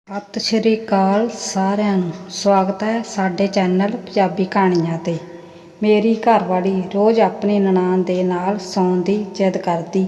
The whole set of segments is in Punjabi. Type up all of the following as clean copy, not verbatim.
ਸਤਿ ਸ਼੍ਰੀ ਅਕਾਲ ਸਾਰਿਆਂ ਨੂੰ। ਸਵਾਗਤ ਹੈ ਸਾਡੇ ਚੈਨਲ ਪੰਜਾਬੀ ਕਹਾਣੀਆਂ 'ਤੇ। ਮੇਰੀ ਘਰਵਾਲੀ ਰੋਜ਼ ਆਪਣੀ ਨਨਾਣ ਦੇ ਨਾਲ ਸੌਣ ਦੀ ਜਿੱਦ ਕਰਦੀ।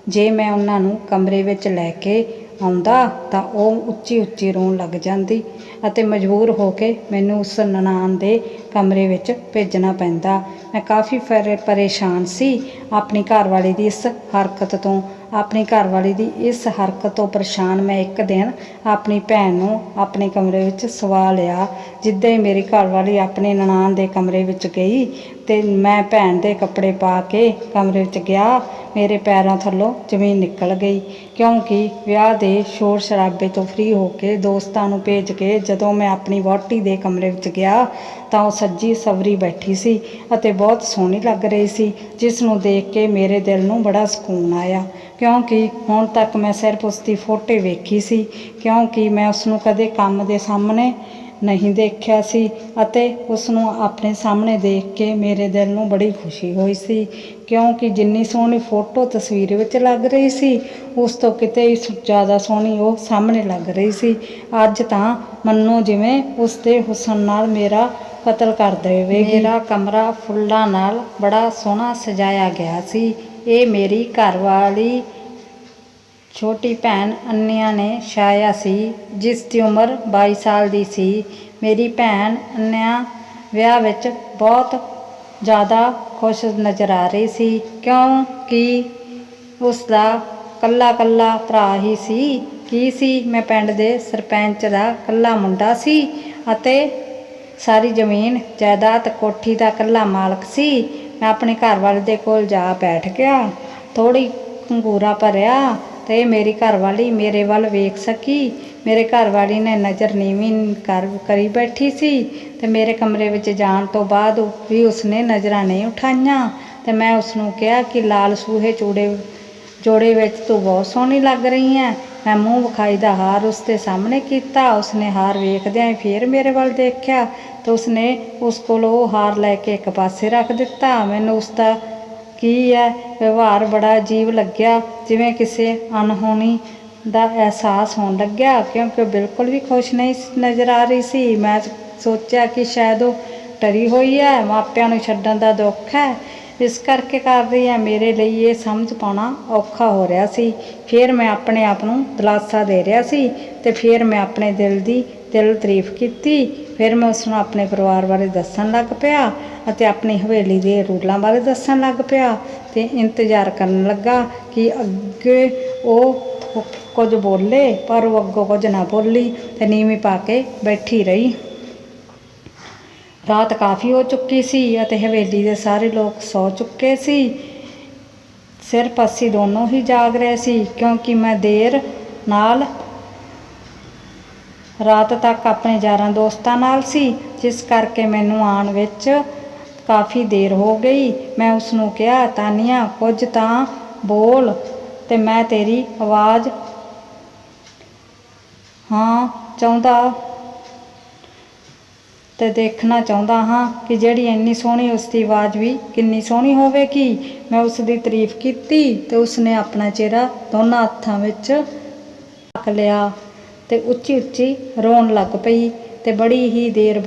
ਜੇ ਮੈਂ ਉਹਨਾਂ ਨੂੰ ਕਮਰੇ ਵਿੱਚ ਲੈ ਕੇ ਆਉਂਦਾ ਤਾਂ ਉਹ ਉੱਚੀ ਉੱਚੀ ਰੋਣ ਲੱਗ ਜਾਂਦੀ ਅਤੇ ਮਜਬੂਰ ਹੋ ਕੇ ਮੈਨੂੰ ਉਸ ਨਨਾਣ ਦੇ ਕਮਰੇ ਵਿੱਚ ਭੇਜਣਾ ਪੈਂਦਾ। ਮੈਂ ਕਾਫੀ ਪਰੇਸ਼ਾਨ ਸੀ ਆਪਣੀ ਘਰਵਾਲੀ ਦੀ ਇਸ ਹਰਕਤ ਤੋਂ। ਆਪਣੀ ਘਰਵਾਲੀ ਦੀ ਇਸ ਹਰਕਤ ਤੋਂ ਪਰੇਸ਼ਾਨ ਮੈਂ ਇੱਕ ਦਿਨ ਆਪਣੀ ਭੈਣ ਨੂੰ ਆਪਣੇ ਕਮਰੇ ਵਿੱਚ ਸਵਾ ਲਿਆ। ਜਿੱਦਾਂ ਹੀ ਮੇਰੀ ਘਰਵਾਲੀ ਆਪਣੀ ਨਨਾਣ ਦੇ ਕਮਰੇ ਵਿੱਚ ਗਈ ਅਤੇ ਮੈਂ ਭੈਣ ਦੇ ਕੱਪੜੇ ਪਾ ਕੇ ਕਮਰੇ ਵਿੱਚ ਗਿਆ, ਮੇਰੇ ਪੈਰਾਂ ਥੱਲੋਂ ਜ਼ਮੀਨ ਨਿਕਲ ਗਈ। ਕਿਉਂਕਿ ਵਿਆਹ ਦੇ ਸ਼ੋਰ ਸ਼ਰਾਬੇ ਤੋਂ ਫਰੀ ਹੋ ਕੇ ਦੋਸਤਾਂ ਨੂੰ ਭੇਜ ਕੇ ਜਦੋਂ ਮੈਂ ਆਪਣੀ ਵਹੁਟੀ ਦੇ ਕਮਰੇ ਵਿੱਚ ਗਿਆ ਤਾਂ ਉਹ ਸੱਜੀ ਸਵਰੀ ਬੈਠੀ ਸੀ ਅਤੇ ਬਹੁਤ ਸੋਹਣੀ ਲੱਗ ਰਹੀ ਸੀ, ਜਿਸ ਨੂੰ ਦੇਖ ਕੇ ਮੇਰੇ ਦਿਲ ਨੂੰ ਬੜਾ ਸਕੂਨ ਆਇਆ। ਕਿਉਂਕਿ ਹੁਣ ਤੱਕ ਮੈਂ ਸਿਰਫ ਉਸ ਦੀ ਫੋਟੋ ਵੇਖੀ ਸੀ, ਕਿਉਂਕਿ ਮੈਂ ਉਸਨੂੰ ਕਦੇ ਕੰਮ ਦੇ ਸਾਹਮਣੇ ਨਹੀਂ ਦੇਖਿਆ ਸੀ ਅਤੇ ਉਸ ਨੂੰ ਆਪਣੇ ਸਾਹਮਣੇ ਦੇਖ ਕੇ ਮੇਰੇ ਦਿਲ ਨੂੰ ਬੜੀ ਖੁਸ਼ੀ ਹੋਈ ਸੀ। ਕਿਉਂਕਿ ਜਿੰਨੀ ਸੋਹਣੀ ਫੋਟੋ ਤਸਵੀਰ ਵਿੱਚ ਲੱਗ ਰਹੀ ਸੀ, ਉਸ ਤੋਂ ਕਿਤੇ ਹੀ ਜ਼ਿਆਦਾ ਸੋਹਣੀ ਉਹ ਸਾਹਮਣੇ ਲੱਗ ਰਹੀ ਸੀ। ਅੱਜ ਤਾਂ ਮੰਨੋ ਜਿਵੇਂ ਉਸ ਦੇ ਹੁਸਨ ਨਾਲ ਮੇਰਾ ਕਤਲ ਕਰ ਦੇਵੇਗੀ। ਮੇਰਾ ਕਮਰਾ ਫੁੱਲਾਂ ਨਾਲ ਬੜਾ ਸੋਹਣਾ ਸਜਾਇਆ ਗਿਆ ਸੀ। ਇਹ ਮੇਰੀ ਘਰਵਾਲੀ ਛੋਟੀ ਭੈਣ ਅਨਿਆ ਨੇ ਛਾਇਆ ਸੀ, ਜਿਸ ਦੀ ਉਮਰ 22 ਸਾਲ ਦੀ ਸੀ। ਮੇਰੀ ਭੈਣ ਅਨਿਆ ਵਿਆਹ ਵਿੱਚ ਬਹੁਤ ਜ਼ਿਆਦਾ ਖੁਸ਼ ਨਜ਼ਰ ਆ ਰਹੀ ਸੀ, ਕਿਉਂਕਿ ਉਸ ਦਾ ਇਕੱਲਾ ਭਰਾ ਹੀ ਸੀ। ਕੀ ਸੀ, ਮੈਂ ਪਿੰਡ ਦੇ ਸਰਪੰਚ ਦਾ ਇਕੱਲਾ ਮੁੰਡਾ ਸੀ ਅਤੇ ਸਾਰੀ ਜ਼ਮੀਨ ਜਾਇਦਾਦ ਕੋਠੀ ਦਾ ਇਕੱਲਾ ਮਾਲਕ ਸੀ। ਮੈਂ ਆਪਣੇ ਘਰਵਾਲੇ ਦੇ ਕੋਲ ਜਾ ਬੈਠ ਗਿਆ, ਥੋੜ੍ਹੀ ਘੰਗੂਰਾ ਭਰਿਆ ਅਤੇ ਮੇਰੀ ਘਰਵਾਲੀ ਮੇਰੇ ਵੱਲ ਵੇਖ ਸਕੀ। ਮੇਰੇ ਘਰਵਾਲੀ ਨੇ ਨਜ਼ਰ ਨੀਵੀਂ ਕਰੀ ਬੈਠੀ ਸੀ ਅਤੇ ਮੇਰੇ ਕਮਰੇ ਵਿੱਚ ਜਾਣ ਤੋਂ ਬਾਅਦ ਵੀ ਉਸਨੇ ਨਜ਼ਰਾਂ ਨਹੀਂ ਉਠਾਈਆਂ। ਅਤੇ ਮੈਂ ਉਸਨੂੰ ਕਿਹਾ ਕਿ ਲਾਲ ਸੂਹੇ ਜੋੜੇ ਵਿੱਚ ਤੂੰ ਬਹੁਤ ਸੋਹਣੀ ਲੱਗ ਰਹੀ ਹੈ। ਮੈਂ ਮੂੰਹ ਵਿਖਾਈ ਦਾ ਹਾਰ ਉਸ ਦੇ ਸਾਹਮਣੇ ਕੀਤਾ। ਉਸਨੇ ਹਾਰ ਵੇਖਦਿਆਂ ਹੀ ਫਿਰ ਮੇਰੇ ਵੱਲ ਦੇਖਿਆ ਅਤੇ ਉਸਨੇ ਉਸ ਕੋਲ ਉਹ ਹਾਰ ਲੈ ਕੇ ਇੱਕ ਪਾਸੇ ਰੱਖ ਦਿੱਤਾ। ਮੈਨੂੰ ਉਸਦਾ ਕੀ ਹੈ ਵਿਵਹਾਰ ਬੜਾ ਅਜੀਬ ਲੱਗਿਆ, ਜਿਵੇਂ ਕਿਸੇ ਅਣਹੋਣੀ ਦਾ ਅਹਿਸਾਸ ਹੋਣ ਲੱਗਿਆ, ਕਿਉਂਕਿ ਉਹ ਬਿਲਕੁਲ ਵੀ ਖੁਸ਼ ਨਹੀਂ ਨਜ਼ਰ ਆ ਰਹੀ ਸੀ। ਮੈਂ ਸੋਚਿਆ ਕਿ ਸ਼ਾਇਦ ਉਹ ਡਰੀ ਹੋਈ ਹੈ, ਮਾਪਿਆਂ ਨੂੰ ਛੱਡਣ ਦਾ ਦੁੱਖ ਹੈ, ਇਸ ਕਰਕੇ ਕਰ ਰਹੀ ਹੈ। ਮੇਰੇ ਲਈ ਇਹ ਸਮਝ ਪਾਉਣਾ ਔਖਾ ਹੋ ਰਿਹਾ ਸੀ। ਫਿਰ ਮੈਂ ਆਪਣੇ ਆਪ ਨੂੰ ਦਿਲਾਸਾ ਦੇ ਰਿਹਾ ਸੀ ਅਤੇ ਫਿਰ ਮੈਂ ਆਪਣੇ ਦਿਲ ਦੀ ਤਾਰੀਫ ਕੀਤੀ। ਫਿਰ ਮੈਂ ਉਸਨੂੰ ਆਪਣੇ ਪਰਿਵਾਰ ਬਾਰੇ ਦੱਸਣ ਲੱਗ ਪਿਆ ਅਤੇ ਆਪਣੀ ਹਵੇਲੀ ਦੇ ਰੂਲਾਂ ਬਾਰੇ ਦੱਸਣ ਲੱਗ ਪਿਆ ਅਤੇ ਇੰਤਜ਼ਾਰ ਕਰਨ ਲੱਗਾ ਕਿ ਅੱਗੇ ਉਹ ਕੁਝ ਬੋਲੇ, ਪਰ ਉਹ ਅੱਗੋਂ ਕੁਝ ਨਾ ਬੋਲੀ ਅਤੇ ਨੀਵੀਂ ਪਾ ਕੇ ਬੈਠੀ ਰਹੀ। ਰਾਤ ਕਾਫੀ ਹੋ ਚੁੱਕੀ ਸੀ ਅਤੇ ਹਵੇਲੀ ਦੇ ਸਾਰੇ ਲੋਕ ਸੌ ਚੁੱਕੇ ਸੀ। ਸਿਰਫ ਅਸੀਂ ਦੋਨੋਂ ਹੀ ਜਾਗ ਰਹੇ ਸੀ, ਕਿਉਂਕਿ ਮੈਂ ਦੇਰ ਨਾਲ ਰਾਤ ਤੱਕ ਆਪਣੇ ਯਾਰਾਂ ਦੋਸਤਾਂ ਨਾਲ ਸੀ, ਜਿਸ ਕਰਕੇ ਮੈਨੂੰ ਆਉਣ ਵਿੱਚ ਕਾਫੀ ਦੇਰ ਹੋ ਗਈ। ਮੈਂ ਉਸਨੂੰ ਕਿਹਾ, ਤਾਨੀਆ ਕੁਝ ਤਾਂ ਬੋਲ ਅਤੇ ਮੈਂ ਤੇਰੀ ਆਵਾਜ਼ ਚਾਹੁੰਦਾ ਅਤੇ ਦੇਖਣਾ ਚਾਹੁੰਦਾ ਹਾਂ ਕਿ ਜਿਹੜੀ ਇੰਨੀ ਸੋਹਣੀ ਉਸਦੀ ਆਵਾਜ਼ ਵੀ ਕਿੰਨੀ ਸੋਹਣੀ ਹੋਵੇਗੀ। ਮੈਂ ਉਸ ਦੀ ਤਾਰੀਫ ਕੀਤੀ ਅਤੇ ਉਸਨੇ ਆਪਣਾ ਚਿਹਰਾ ਦੋਨਾਂ ਹੱਥਾਂ ਵਿੱਚ ਰੱਖ ਲਿਆ ਅਤੇ ਉੱਚੀ ਉੱਚੀ ਰੋਣ ਲੱਗ ਪਈ ਅਤੇ ਬੜੀ ਹੀ ਦੇਰ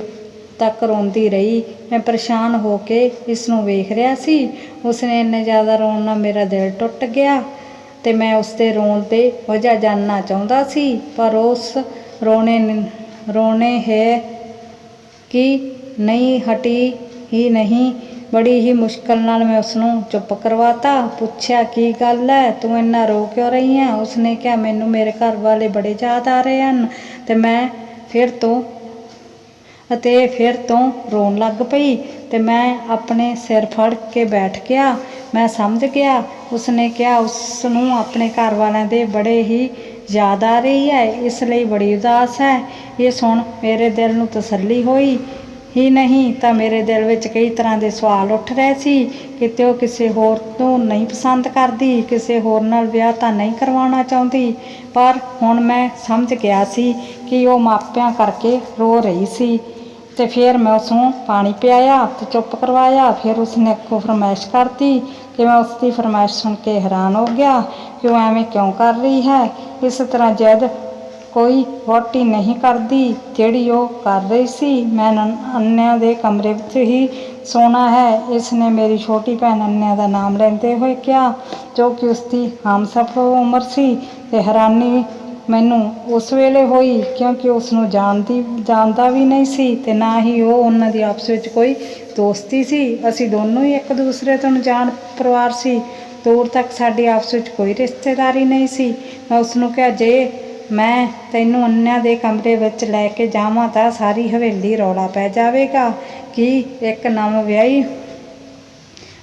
ਤੱਕ ਰੋਂਦੀ ਰਹੀ। ਮੈਂ ਪਰੇਸ਼ਾਨ ਹੋ ਕੇ ਇਸ ਨੂੰ ਵੇਖ ਰਿਹਾ ਸੀ। ਉਸਨੇ ਇੰਨੇ ਜ਼ਿਆਦਾ ਰੋਣ ਨਾਲ ਮੇਰਾ ਦਿਲ ਟੁੱਟ ਗਿਆ ਅਤੇ ਮੈਂ ਉਸਦੇ ਰੋਣ 'ਤੇ ਵਜ੍ਹਾ ਜਾਣਨਾ ਚਾਹੁੰਦਾ ਸੀ, ਪਰ ਉਸ ਰੋਣੇ ਹੈ ਕਿ ਨਹੀਂ ਹਟੀ ਹੀ ਨਹੀਂ। ਬੜੀ ਹੀ ਮੁਸ਼ਕਲ ਨਾਲ ਮੈਂ ਉਸਨੂੰ ਚੁੱਪ ਕਰਵਾਤਾ। ਪੁੱਛਿਆ, ਕੀ ਗੱਲ ਹੈ, ਤੂੰ ਇੰਨਾ ਰੋ ਕਿਉਂ ਰਹੀ ਹੈ? ਉਸਨੇ ਕਿਹਾ, ਮੈਨੂੰ ਮੇਰੇ ਘਰ ਵਾਲੇ ਬੜੇ ਯਾਦ ਆ ਰਹੇ ਹਨ ਅਤੇ ਫਿਰ ਤੋਂ ਰੋਣ ਲੱਗ ਪਈ ਅਤੇ ਮੈਂ ਆਪਣੇ ਸਿਰ ਫੜ ਕੇ ਬੈਠ ਗਿਆ। ਮੈਂ ਸਮਝ ਗਿਆ। ਉਸਨੇ ਕਿਹਾ, ਉਸ ਨੂੰ ਆਪਣੇ ਘਰ ਵਾਲਿਆਂ ਦੇ ਬੜੇ ਹੀ ਯਾਦ ਆ ਰਹੀ ਹੈ, ਇਸ ਲਈ ਬੜੀ ਉਦਾਸ ਹੈ। ਇਹ ਸੁਣ ਮੇਰੇ ਦਿਲ ਨੂੰ ਤਸੱਲੀ ਹੋਈ ਹੀ ਨਹੀਂ ਤਾਂ ਮੇਰੇ ਦਿਲ ਵਿੱਚ ਕਈ ਤਰ੍ਹਾਂ ਦੇ ਸਵਾਲ ਉੱਠ ਰਹੇ ਸੀ। ਕਿਤੇ ਉਹ ਕਿਸੇ ਹੋਰ ਨੂੰ ਨਹੀਂ ਪਸੰਦ ਕਰਦੀ, ਕਿਸੇ ਹੋਰ ਨਾਲ ਵਿਆਹ ਤਾਂ ਨਹੀਂ ਕਰਵਾਉਣਾ ਚਾਹੁੰਦੀ, ਪਰ ਹੁਣ ਮੈਂ ਸਮਝ ਗਿਆ ਸੀ ਕਿ ਉਹ ਮਾਪਿਆਂ ਕਰਕੇ ਰੋ ਰਹੀ ਸੀ। ਅਤੇ ਫਿਰ ਮੈਂ ਉਸਨੂੰ ਪਾਣੀ ਪਿਆਇਆ ਅਤੇ ਚੁੱਪ ਕਰਵਾਇਆ। ਫਿਰ ਉਸਨੇ ਅੱਗੋਂ ਫਰਮਾਇਸ਼ ਕਰਤੀ ਕਿ ਮੈਂ ਉਸਦੀ ਫਰਮਾਇਸ਼ ਸੁਣ ਕੇ ਹੈਰਾਨ ਹੋ ਗਿਆ ਕਿ ਉਹ ਐਵੇਂ ਕਿਉਂ ਕਰ ਰਹੀ ਹੈ। ਇਸ ਤਰ੍ਹਾਂ ਜਿੱਦ ਕੋਈ ਵਹੁਟੀ ਨਹੀਂ ਕਰਦੀ ਜਿਹੜੀ ਉਹ ਕਰ ਰਹੀ ਸੀ। ਮੈਂ ਅੰਨਿਆਂ ਦੇ ਕਮਰੇ ਵਿੱਚ ਹੀ ਸੋਣਾ ਹੈ। ਇਸ ਨੇ ਮੇਰੀ ਛੋਟੀ ਭੈਣ ਅੰਨਿਆਂ ਦਾ ਨਾਮ ਲੈਂਦੇ ਹੋਏ ਕਿਹਾ, ਜੋ ਕਿ ਉਸਦੀ ਹਮਸਫ਼ਰ ਉਮਰ ਸੀ। ਤੇ ਹੈਰਾਨੀ ਮੈਨੂੰ ਉਸ ਵੇਲੇ ਹੋਈ, ਕਿਉਂਕਿ ਉਸ ਨੂੰ ਜਾਣਦਾ ਵੀ ਨਹੀਂ ਸੀ ਤੇ ਨਾ ਹੀ ਉਹਨਾਂ ਦੀ ਆਪਸ ਵਿੱਚ ਕੋਈ ਦੋਸਤੀ ਸੀ। ਅਸੀਂ ਦੋਨੋਂ ਹੀ ਇੱਕ ਦੂਸਰੇ ਤੋਂ ਅਣਜਾਣ ਪਰਿਵਾਰ ਸੀ। ਦੂਰ ਤੱਕ ਸਾਡੀ ਆਪਸ ਵਿੱਚ ਕੋਈ ਰਿਸ਼ਤੇਦਾਰੀ ਨਹੀਂ ਸੀ। ਮੈਂ ਉਸ ਨੂੰ ਕਿਹਾ, ਜੇ ਮੈਂ ਤੈਨੂੰ ਅੰਨਿਆਂ ਦੇ ਕਮਰੇ ਵਿੱਚ ਲੈ ਕੇ ਜਾਵਾਂ ਤਾਂ ਸਾਰੀ ਹਵੇਲੀ ਰੌਲਾ ਪੈ ਜਾਵੇਗਾ ਕਿ ਇੱਕ ਨਵ-ਵਿਆਹੀ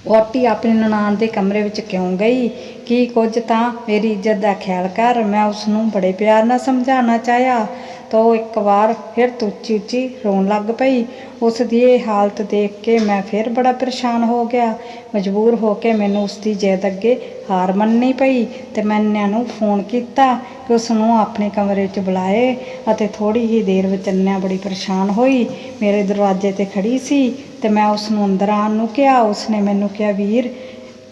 ਵਹੁਟੀ ਆਪਣੀ ਨਨਾਣ ਦੇ ਕਮਰੇ ਵਿੱਚ ਕਿਉਂ ਗਈ। ਕੀ ਕੁਝ ਤਾਂ ਮੇਰੀ ਇੱਜ਼ਤ ਦਾ ਖਿਆਲ ਕਰ। ਮੈਂ ਉਸ ਨੂੰ ਬੜੇ ਪਿਆਰ ਨਾਲ ਸਮਝਾਉਣਾ ਚਾਹਿਆ ਤਾਂ ਉਹ ਇੱਕ ਵਾਰ ਫਿਰ ਉੱਚੀ ਉੱਚੀ ਰੋਣ ਲੱਗ ਪਈ। ਉਸ ਦੀ ਇਹ ਹਾਲਤ ਦੇਖ ਕੇ ਮੈਂ ਫਿਰ ਬੜਾ ਪਰੇਸ਼ਾਨ ਹੋ ਗਿਆ। ਮਜਬੂਰ ਹੋ ਕੇ ਮੈਨੂੰ ਉਸਦੀ ਜਿੱਦ ਅੱਗੇ ਹਾਰ ਮੰਨਣੀ ਪਈ ਤੇ ਮੈਂ ਅੰਨਿਆਂ ਨੂੰ ਫੋਨ ਕੀਤਾ ਕਿ ਉਸ ਨੂੰ ਆਪਣੇ ਕਮਰੇ ਵਿੱਚ ਬੁਲਾਏ ਅਤੇ ਥੋੜ੍ਹੀ ਹੀ ਦੇਰ ਵਿੱਚ ਅੰਨਿਆਂ ਬੜੀ ਪਰੇਸ਼ਾਨ ਹੋਈ ਮੇਰੇ ਦਰਵਾਜ਼ੇ 'ਤੇ ਖੜ੍ਹੀ ਸੀ ਤੇ ਮੈਂ ਉਸ ਨੂੰ ਅੰਦਰ ਆਉਣ ਨੂੰ ਕਿਹਾ। ਉਸਨੇ ਮੈਨੂੰ ਕਿਹਾ, ਵੀਰ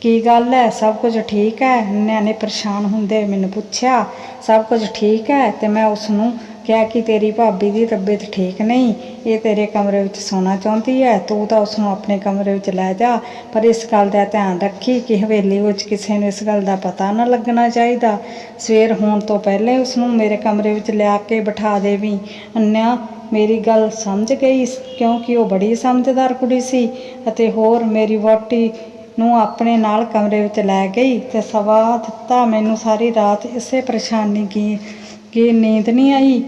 ਕੀ ਗੱਲ ਹੈ, ਸਭ ਕੁਝ ਠੀਕ ਹੈ? ਅੰਨਿਆਂ ਨੇ ਪਰੇਸ਼ਾਨ ਹੁੰਦੇ ਮੈਨੂੰ ਪੁੱਛਿਆ। ਸਭ ਕੁਝ ਠੀਕ ਹੈ। ਤੇ ਮੈਂ ਉਸ ਨੂੰ ਕਿਹਾ ਕਿ ਤੇਰੀ ਭਾਬੀ ਦੀ ਤਬੀਅਤ ਠੀਕ ਨਹੀਂ, ਇਹ ਤੇਰੇ ਕਮਰੇ ਵਿੱਚ ਸੌਣਾ ਚਾਹੁੰਦੀ ਹੈ। ਤੂੰ ਤਾਂ ਉਸ ਨੂੰ ਆਪਣੇ ਕਮਰੇ ਵਿੱਚ ਲੈ ਜਾ, ਪਰ ਇਸ ਗੱਲ ਦਾ ਧਿਆਨ ਰੱਖੀ ਕਿ ਹਵੇਲੀ ਵਿੱਚ ਕਿਸੇ ਨੂੰ ਇਸ ਗੱਲ ਦਾ ਪਤਾ ਨਾ ਲੱਗਣਾ ਚਾਹੀਦਾ। ਸਵੇਰ ਹੋਣ ਤੋਂ ਪਹਿਲਾਂ ਉਸ ਨੂੰ ਮੇਰੇ ਕਮਰੇ ਵਿੱਚ ਲਿਆ ਕੇ ਬਿਠਾ ਦੇਵੀਂ। ਅੰਨਿਆਂ ਮੇਰੀ ਗੱਲ ਸਮਝ ਗਈ, ਕਿਉਂਕਿ ਉਹ ਬੜੀ ਸਮਝਦਾਰ ਕੁੜੀ ਸੀ ਅਤੇ ਹੋਰ ਮੇਰੀ ਵਹੁਟੀ ਨੂੰ ਆਪਣੇ ਨਾਲ ਕਮਰੇ ਵਿੱਚ ਲੈ ਗਈ ਤੇ ਸਵਾ ਦਿੱਤਾ। ਮੈਨੂੰ ਸਾਰੀ ਰਾਤ ਇਸੇ ਪਰੇਸ਼ਾਨੀ ਕੀ ਨੀਂਦ ਨਹੀਂ ਆਈ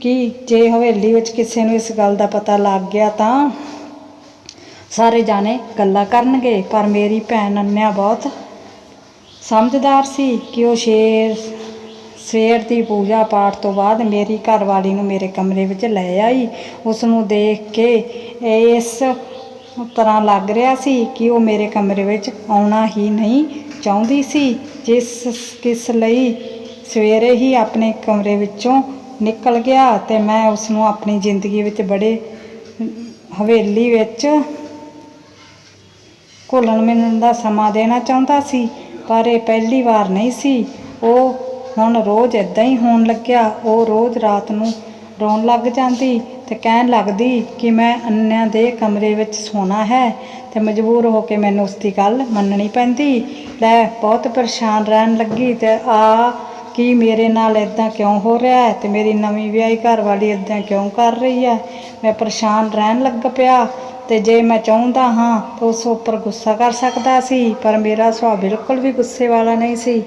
ਕਿ ਜੇ ਹਵੇਲੀ ਵਿੱਚ ਕਿਸੇ ਨੂੰ ਇਸ ਗੱਲ ਦਾ ਪਤਾ ਲੱਗ ਗਿਆ ਤਾਂ ਸਾਰੇ ਜਾਣੇ ਗੱਲਾਂ ਕਰਨਗੇ। ਪਰ ਮੇਰੀ ਭੈਣ ਅੰਨਿਆਂ ਬਹੁਤ ਸਮਝਦਾਰ ਸੀ ਕਿ ਉਹ ਸਵੇਰ ਦੀ ਪੂਜਾ ਪਾਠ ਤੋਂ ਬਾਅਦ ਮੇਰੀ ਘਰਵਾਲੀ ਨੂੰ ਮੇਰੇ ਕਮਰੇ ਵਿੱਚ ਲੈ ਆਈ। ਉਸ ਨੂੰ ਦੇਖ ਕੇ ਇਸ ਤਰ੍ਹਾਂ ਲੱਗ ਰਿਹਾ ਸੀ ਕਿ ਉਹ ਮੇਰੇ ਕਮਰੇ ਵਿੱਚ ਆਉਣਾ ਹੀ ਨਹੀਂ ਚਾਹੁੰਦੀ ਸੀ, ਕਿਸ ਲਈ ਸਵੇਰੇ ਹੀ ਆਪਣੇ ਕਮਰੇ ਵਿੱਚੋਂ ਨਿਕਲ ਗਿਆ ਤੇ ਮੈਂ ਉਸ ਨੂੰ ਆਪਣੀ ਜ਼ਿੰਦਗੀ ਵਿੱਚ ਬੜੇ ਹਵੇਲੀ ਵਿੱਚ ਘੁਲਣ ਮਿਲਣ ਦਾ ਸਮਾਂ ਦੇਣਾ ਚਾਹੁੰਦਾ ਸੀ। ਪਰ ਇਹ ਪਹਿਲੀ ਵਾਰ ਨਹੀਂ ਸੀ। ਉਹ ਹੁਣ ਰੋਜ਼ ਇੱਦਾਂ ਹੀ ਹੋਣ ਲੱਗਿਆ। ਉਹ ਰੋਜ਼ ਰਾਤ ਨੂੰ ਰੋਣ ਲੱਗ ਜਾਂਦੀ ਤੇ ਕਹਿਣ ਲੱਗਦੀ ਕਿ ਮੈਂ ਅੰਨਿਆਂ ਦੇ ਕਮਰੇ ਵਿੱਚ ਸੌਣਾ ਹੈ ਤੇ ਮਜਬੂਰ ਹੋ ਕੇ ਮੈਨੂੰ ਉਸਦੀ ਗੱਲ ਮੰਨਣੀ ਪੈਂਦੀ। ਲੈ ਬਹੁਤ ਪਰੇਸ਼ਾਨ ਰਹਿਣ ਲੱਗੀ ਤੇ ਕਿ ਮੇਰੇ ਨਾਲ ਇੱਦਾਂ ਕਿਉਂ ਹੋ ਰਿਹਾ ਹੈ ਤੇ ਮੇਰੀ ਨਵੀਂ ਵਿਆਹੀ ਘਰਵਾਲੀ ਇੱਦਾਂ ਕਿਉਂ ਕਰ ਰਹੀ ਹੈ। ਮੈਂ ਪਰੇਸ਼ਾਨ ਰਹਿਣ ਲੱਗ ਪਿਆ ਤੇ ਜੇ ਮੈਂ ਚਾਹੁੰਦਾ ਹਾਂ ਤਾਂ ਉਸ ਉੱਪਰ ਗੁੱਸਾ ਕਰ ਸਕਦਾ ਸੀ, ਪਰ ਮੇਰਾ ਸੁਭਾਅ ਬਿਲਕੁਲ ਵੀ ਗੁੱਸੇ ਵਾਲਾ ਨਹੀਂ ਸੀ।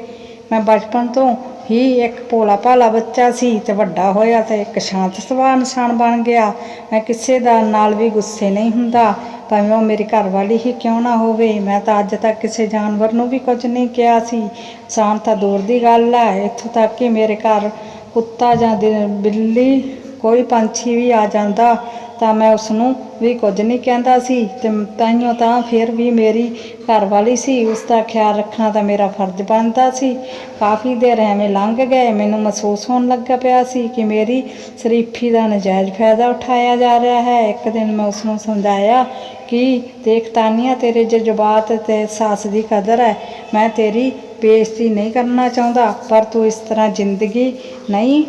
ਮੈਂ ਬਚਪਨ ਤੋਂ ਹੀ ਇੱਕ ਭੋਲਾ ਭਾਲਾ ਬੱਚਾ ਸੀ ਤੇ ਵੱਡਾ ਹੋਇਆ ਤੇ ਇੱਕ ਸ਼ਾਂਤ ਸੁਭਾਅ ਇਨਸਾਨ ਬਣ ਗਿਆ। ਮੈਂ ਕਿਸੇ ਦਾ ਨਾਲ ਵੀ ਗੁੱਸੇ ਨਹੀਂ ਹੁੰਦਾ, ਭਾਵੇਂ ਉਹ ਮੇਰੀ ਘਰਵਾਲੀ ਹੀ ਕਿਉਂ ਨਾ ਹੋਵੇ। ਮੈਂ ਤਾਂ ਅੱਜ ਤੱਕ ਕਿਸੇ ਜਾਨਵਰ ਨੂੰ ਵੀ ਕੁਝ ਨਹੀਂ ਕਿਹਾ ਸੀ। ਇਨਸਾਨ ਤਾਂ ਦੂਰ ਦੀ ਗੱਲ ਹੈ, ਇੱਥੋਂ ਤੱਕ ਕਿ ਮੇਰੇ ਘਰ ਕੁੱਤਾ ਜਾਂ ਬਿੱਲੀ ਕੋਈ ਪੰਛੀ ਵੀ ਆ ਜਾਂਦਾ ਤਾਂ ਮੈਂ ਉਸ ਨੂੰ ਵੀ ਕੁਝ ਨਹੀਂ ਕਹਿੰਦਾ ਸੀ ਤੇ ਤਾਈਓ ਤਾਂ ਫਿਰ ਵੀ ਮੇਰੀ ਘਰਵਾਲੀ ਸੀ, ਉਸ ਦਾ ਖਿਆਲ ਰੱਖਣਾ ਤਾਂ ਮੇਰਾ ਫਰਜ਼ ਬਣਦਾ ਸੀ। ਕਾਫੀ ਦੇਰ ਐਵੇਂ ਲੰਘ ਗਏ। ਮੈਨੂੰ ਮਹਿਸੂਸ ਹੋਣ ਲੱਗਾ ਪਿਆ ਸੀ ਕਿ ਮੇਰੀ ਸ਼ਰੀਫੀ ਦਾ ਨਜਾਇਜ਼ ਫਾਇਦਾ ਉਠਾਇਆ ਜਾ ਰਿਹਾ ਹੈ। ਇੱਕ ਦਿਨ ਮੈਂ ਉਸ ਨੂੰ ਸਮਝਾਇਆ ਕਿ ਦੇਖ ਤਾਨੀਆ, ਤੇਰੇ ਜਜ਼ਬਾਤ ਤੇ ਸੱਸ ਦੀ ਕਦਰ ਹੈ। ਮੈਂ ਤੇਰੀ ਬੇਇੱਜ਼ਤੀ ਨਹੀਂ ਕਰਨਾ ਚਾਹੁੰਦਾ, ਪਰ ਤੂੰ ਇਸ ਤਰ੍ਹਾਂ ਜ਼ਿੰਦਗੀ ਨਹੀਂ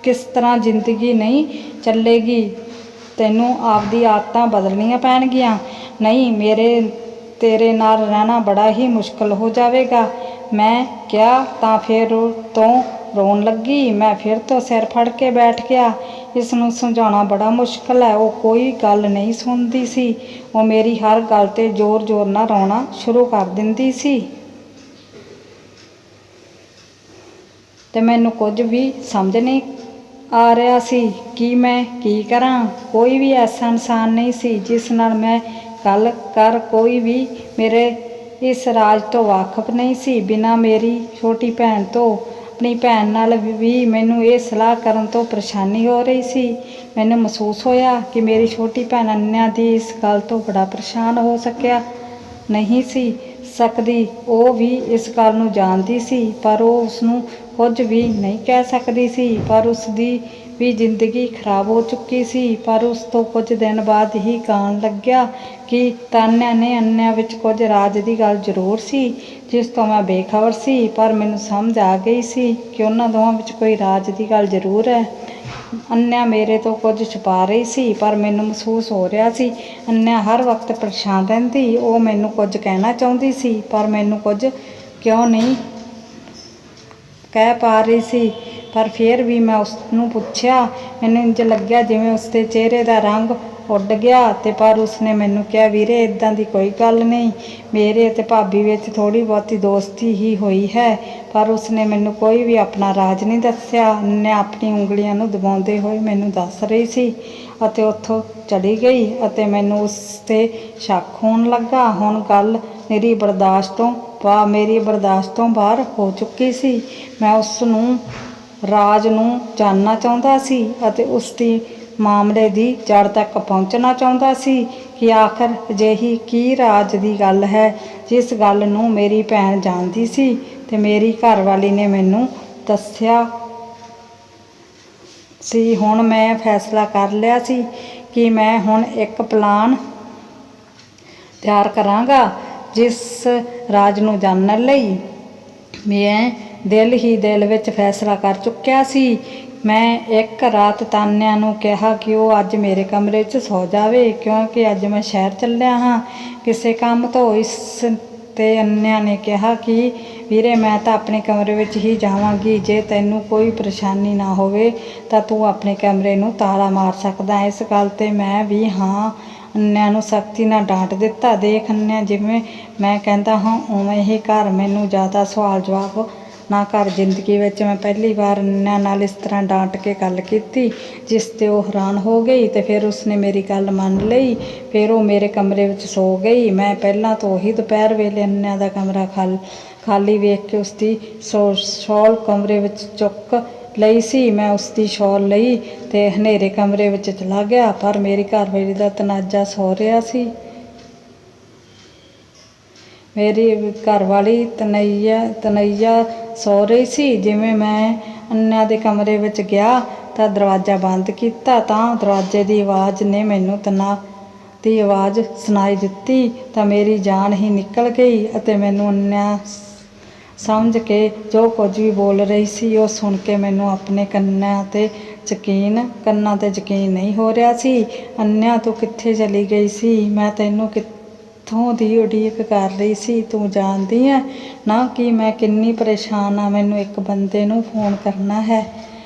ਕਿਸ ਤਰ੍ਹਾਂ ਜ਼ਿੰਦਗੀ ਨਹੀਂ ਚੱਲੇਗੀ। ਤੈਨੂੰ ਆਪਦੀ ਆਦਤਾਂ ਬਦਲਣੀਆਂ ਪੈਣਗੀਆਂ। ਨਹੀਂ, ਤੇਰੇ ਨਾਲ ਰਹਿਣਾ ਬੜਾ ਹੀ ਮੁਸ਼ਕਲ ਹੋ ਜਾਵੇਗਾ। ਮੈਂ ਕਿਹਾ ਤਾਂ ਫਿਰ ਤੋਂ ਰੋਣ ਲੱਗੀ। ਮੈਂ ਫਿਰ ਤੋਂ ਸਿਰ ਫੜ ਕੇ ਬੈਠ ਗਿਆ। ਇਸ ਨੂੰ ਸਮਝਾਉਣਾ ਬੜਾ ਮੁਸ਼ਕਲ ਹੈ। ਉਹ ਕੋਈ ਗੱਲ ਨਹੀਂ ਸੁਣਦੀ ਸੀ। ਉਹ ਮੇਰੀ ਹਰ ਗੱਲ 'ਤੇ ਜ਼ੋਰ-ਜ਼ੋਰ ਨਾਲ ਰੋਣਾ ਸ਼ੁਰੂ ਕਰ ਦਿੰਦੀ ਸੀ ਤੇ ਮੈਨੂੰ ਕੁਝ ਵੀ ਸਮਝ ਨਹੀਂ ਆ ਰਿਹਾ ਸੀ ਕਿ ਮੈਂ ਕੀ ਕਰਾਂ। ਕੋਈ ਵੀ ਐਸਾ ਇਨਸਾਨ ਨਹੀਂ ਸੀ ਜਿਸ ਨਾਲ ਮੈਂ ਗੱਲ ਕਰ। ਕੋਈ ਵੀ ਮੇਰੇ ਇਸ ਰਾਜ ਤੋਂ ਵਾਕਫ ਨਹੀਂ ਸੀ। ਬਿਨਾਂ ਮੇਰੀ ਛੋਟੀ ਭੈਣ ਤੋਂ ਆਪਣੀ ਭੈਣ ਨਾਲ ਵੀ ਮੈਨੂੰ ਇਹ ਸਲਾਹ ਕਰਨ ਤੋਂ ਪਰੇਸ਼ਾਨੀ ਹੋ ਰਹੀ ਸੀ। ਮੈਨੂੰ ਮਹਿਸੂਸ ਹੋਇਆ ਕਿ ਮੇਰੀ ਛੋਟੀ ਭੈਣ ਅੰਨਿਆਂ ਦੀ ਇਸ ਗੱਲ ਤੋਂ ਬੜਾ ਪਰੇਸ਼ਾਨ ਹੋ ਨਹੀਂ ਸੀ ਸਕਦੀ। ਉਹ ਵੀ ਇਸ ਗੱਲ ਨੂੰ ਜਾਣਦੀ ਸੀ, ਪਰ ਉਹ ਉਸ ਨੂੰ ਕੁਝ ਵੀ ਨਹੀਂ ਕਹਿ ਸਕਦੀ ਸੀ। ਪਰ ਉਸ ਦੀ ਵੀ ਜ਼ਿੰਦਗੀ ਖਰਾਬ ਹੋ ਚੁੱਕੀ ਸੀ। ਪਰ ਉਸ ਤੋਂ ਕੁਝ ਦਿਨ ਬਾਅਦ ਹੀ ਕਹਿਣ ਲੱਗਿਆ ਕਿ ਤਾਨਿਆ ਨੇ ਅੰਨਿਆਂ ਵਿੱਚ ਕੁਝ ਰਾਜ ਦੀ ਗੱਲ ਜ਼ਰੂਰ ਸੀ ਜਿਸ ਤੋਂ ਮੈਂ ਬੇਖਬਰ ਸੀ, ਪਰ ਮੈਨੂੰ ਸਮਝ ਆ ਗਈ ਸੀ ਕਿ ਉਹਨਾਂ ਦੋਵਾਂ ਵਿੱਚ ਕੋਈ ਰਾਜ ਦੀ ਗੱਲ ਜ਼ਰੂਰ ਹੈ। ਅੰਨਿਆ ਮੇਰੇ ਤੋਂ ਕੁਝ ਛੁਪਾ ਰਹੀ ਸੀ, ਪਰ ਮੈਨੂੰ ਮਹਿਸੂਸ ਹੋ ਰਿਹਾ ਸੀ ਅੰਨਿਆ ਹਰ ਵਕਤ ਪਰੇਸ਼ਾਨ ਰਹਿੰਦੀ। ਉਹ ਮੈਨੂੰ ਕੁਝ ਕਹਿਣਾ ਚਾਹੁੰਦੀ ਸੀ, ਪਰ ਮੈਨੂੰ ਕੁਝ ਕਿਉਂ ਨਹੀਂ ਕਹਿ ਪਾ ਰਹੀ ਸੀ। ਪਰ ਫਿਰ ਵੀ ਮੈਂ ਉਸ ਨੂੰ ਪੁੱਛਿਆ। ਮੈਨੂੰ ਇੰਝ ਲੱਗਿਆ ਜਿਵੇਂ ਉਸਦੇ ਚਿਹਰੇ ਦਾ ਰੰਗ ਉੱਡ ਗਿਆ ਪਰ ਉਸਨੇ ਮੈਨੂੰ ਕਿਹਾ, ਵੀਰੇ ਇੱਦਾਂ ਦੀ ਕੋਈ ਗੱਲ ਨਹੀਂ, ਮੇਰੇ ਅਤੇ ਭਾਬੀ ਵਿੱਚ ਥੋੜ੍ਹੀ ਬਹੁਤੀ ਦੋਸਤੀ ਹੀ ਹੋਈ ਹੈ। ਪਰ ਉਸਨੇ ਮੈਨੂੰ ਕੋਈ ਵੀ ਆਪਣਾ ਰਾਜ ਨਹੀਂ ਦੱਸਿਆ। ਅੰਨਿਆ ਆਪਣੀ ਉਂਗਲੀਆਂ ਨੂੰ ਦਬਾਉਂਦੇ ਹੋਏ ਮੈਨੂੰ ਦੱਸ ਰਹੀ ਸੀ ਅਤੇ ਉੱਥੋਂ ਚਲੀ ਗਈ ਅਤੇ ਮੈਨੂੰ ਉਸ 'ਤੇ ਸ਼ੱਕ ਹੋਣ ਲੱਗਾ। ਹੁਣ ਗੱਲ ਮੇਰੀ ਬਰਦਾਸ਼ਤ ਤੋਂ ਬਾਹਰ ਹੋ ਚੁੱਕੀ ਸੀ। ਮੈਂ ਉਸ ਨੂੰ ਰਾਜ ਨੂੰ ਜਾਣਨਾ ਚਾਹੁੰਦਾ ਸੀ ਅਤੇ ਉਸ ਦੀ ਮਾਮਲੇ ਦੀ ਜੜ ਤੱਕ ਪਹੁੰਚਣਾ ਚਾਹੁੰਦਾ ਸੀ ਕਿ ਆਖਰ ਅਜਿਹੀ ਕੀ ਰਾਜ ਦੀ ਗੱਲ ਹੈ ਜਿਸ ਗੱਲ ਨੂੰ ਮੇਰੀ ਭੈਣ ਜਾਣਦੀ ਸੀ ਅਤੇ ਮੇਰੀ ਘਰਵਾਲੀ ਨੇ ਮੈਨੂੰ ਦੱਸਿਆ ਸੀ। ਹੁਣ ਮੈਂ ਫੈਸਲਾ ਕਰ ਲਿਆ ਸੀ ਕਿ ਮੈਂ ਹੁਣ ਇੱਕ ਪਲਾਨ ਤਿਆਰ ਕਰਾਂਗਾ ਜਿਸ ਰਾਜ ਨੂੰ ਜਾਣਨ ਲਈ। ਮੈਂ ਦਿਲ ਵਿੱਚ ਫੈਸਲਾ ਕਰ ਚੁੱਕਿਆ ਸੀ। ਮੈਂ ਇੱਕ ਰਾਤ ਤਾਨਿਆ ਨੂੰ ਕਿਹਾ ਕਿ ਉਹ ਅੱਜ ਮੇਰੇ ਕਮਰੇ 'ਚ ਸੌ ਜਾਵੇ ਕਿਉਂਕਿ ਅੱਜ ਮੈਂ ਸ਼ਹਿਰ ਚੱਲਿਆ ਹਾਂ ਕਿਸੇ ਕੰਮ ਤੋਂ। ਇਸ 'ਤੇ ਅੰਨਿਆ ਨੇ ਕਿਹਾ ਕਿ ਵੀਰੇ ਮੈਂ ਤਾਂ ਆਪਣੇ ਕਮਰੇ ਵਿੱਚ ਹੀ ਜਾਵਾਂਗੀ, ਜੇ ਤੈਨੂੰ ਕੋਈ ਪਰੇਸ਼ਾਨੀ ਨਾ ਹੋਵੇ ਤਾਂ ਤੂੰ ਆਪਣੇ ਕਮਰੇ ਨੂੰ ਤਾਲਾ ਮਾਰ ਸਕਦਾ। ਇਸ ਗੱਲ 'ਤੇ ਮੈਂ ਵੀ ਹਾਂ ਅੰਨਿਆ ਨੂੰ ਸਖਤੀ ਨਾਲ ਡਾਂਟ ਦਿੱਤਾ। ਦੇਖ ਅੰਨਿਆ, ਜਿਵੇਂ ਮੈਂ ਕਹਿੰਦਾ ਹਾਂ ਉਵੇਂ ਹੀ ਕਰ, ਮੈਨੂੰ ਜ਼ਿਆਦਾ ਸਵਾਲ ਜਵਾਬ ਨਾ ਕਰ। ਜ਼ਿੰਦਗੀ ਵਿੱਚ ਮੈਂ ਪਹਿਲੀ ਵਾਰ ਅੰਨਿਆ ਨਾਲ ਇਸ ਤਰ੍ਹਾਂ ਡਾਂਟ ਕੇ ਗੱਲ ਕੀਤੀ ਜਿਸ 'ਤੇ ਉਹ ਹੈਰਾਨ ਹੋ ਗਈ ਅਤੇ ਫਿਰ ਉਸਨੇ ਮੇਰੀ ਗੱਲ ਮੰਨ ਲਈ। ਫਿਰ ਉਹ ਮੇਰੇ ਕਮਰੇ ਵਿੱਚ ਸੌ ਗਈ। ਮੈਂ ਪਹਿਲਾਂ ਤੋਂ ਹੀ ਦੁਪਹਿਰ ਵੇਲੇ ਅੰਨਿਆ ਦਾ ਕਮਰਾ ਖਾਲੀ ਵੇਖ ਕੇ ਉਸਦੀ ਸ਼ਾਲ ਕਮਰੇ ਵਿੱਚ ਚੁੱਕ ਲਈ ਸੀ। ਮੈਂ ਉਸਦੀ ਸ਼ਾਲ ਲਈ ਅਤੇ ਹਨੇਰੇ ਕਮਰੇ ਵਿੱਚ ਚਲਾ ਗਿਆ, ਪਰ ਮੇਰੀ ਘਰਵਾਲੀ ਦਾ ਤਨਾਜਾ ਸੌ ਰਿਹਾ ਸੀ। ਮੇਰੀ ਘਰਵਾਲੀ ਤਨਈਆ ਸੌ ਰਹੀ ਸੀ। ਜਿਵੇਂ ਮੈਂ ਅੰਨਿਆ ਦੇ ਕਮਰੇ ਵਿੱਚ ਗਿਆ ਤਾਂ ਦਰਵਾਜ਼ਾ ਬੰਦ ਕੀਤਾ ਤਾਂ ਦਰਵਾਜ਼ੇ ਦੀ ਆਵਾਜ਼ ਨੇ ਮੈਨੂੰ ਤਣਾਅ ਦੀ ਆਵਾਜ਼ ਸੁਣਾਈ ਦਿੱਤੀ ਤਾਂ ਮੇਰੀ ਜਾਨ ਹੀ ਨਿਕਲ ਗਈ ਅਤੇ ਮੈਨੂੰ ਅੰਨਿਆ ਸਮਝ ਕੇ ਜੋ ਕੁਝ ਵੀ ਬੋਲ ਰਹੀ ਸੀ ਉਹ ਸੁਣ ਕੇ ਮੈਨੂੰ ਆਪਣੇ ਕੰਨਾਂ 'ਤੇ ਯਕੀਨ ਨਹੀਂ ਹੋ ਰਿਹਾ ਸੀ। ਅੰਨਿਆ, ਤੂੰ ਕਿੱਥੇ ਚਲੀ ਗਈ ਸੀ? ਮੈਂ ਤੈਨੂੰ ਕਿੱਥੋਂ ਦੀ ਉਡੀਕ ਕਰ ਰਹੀ ਸੀ। ਤੂੰ ਜਾਣਦੀ ਹੈ ਨਾ ਕਿ ਮੈਂ ਕਿੰਨੀ ਪਰੇਸ਼ਾਨ ਹਾਂ। ਮੈਨੂੰ ਇੱਕ ਬੰਦੇ ਨੂੰ ਫੋਨ ਕਰਨਾ ਹੈ।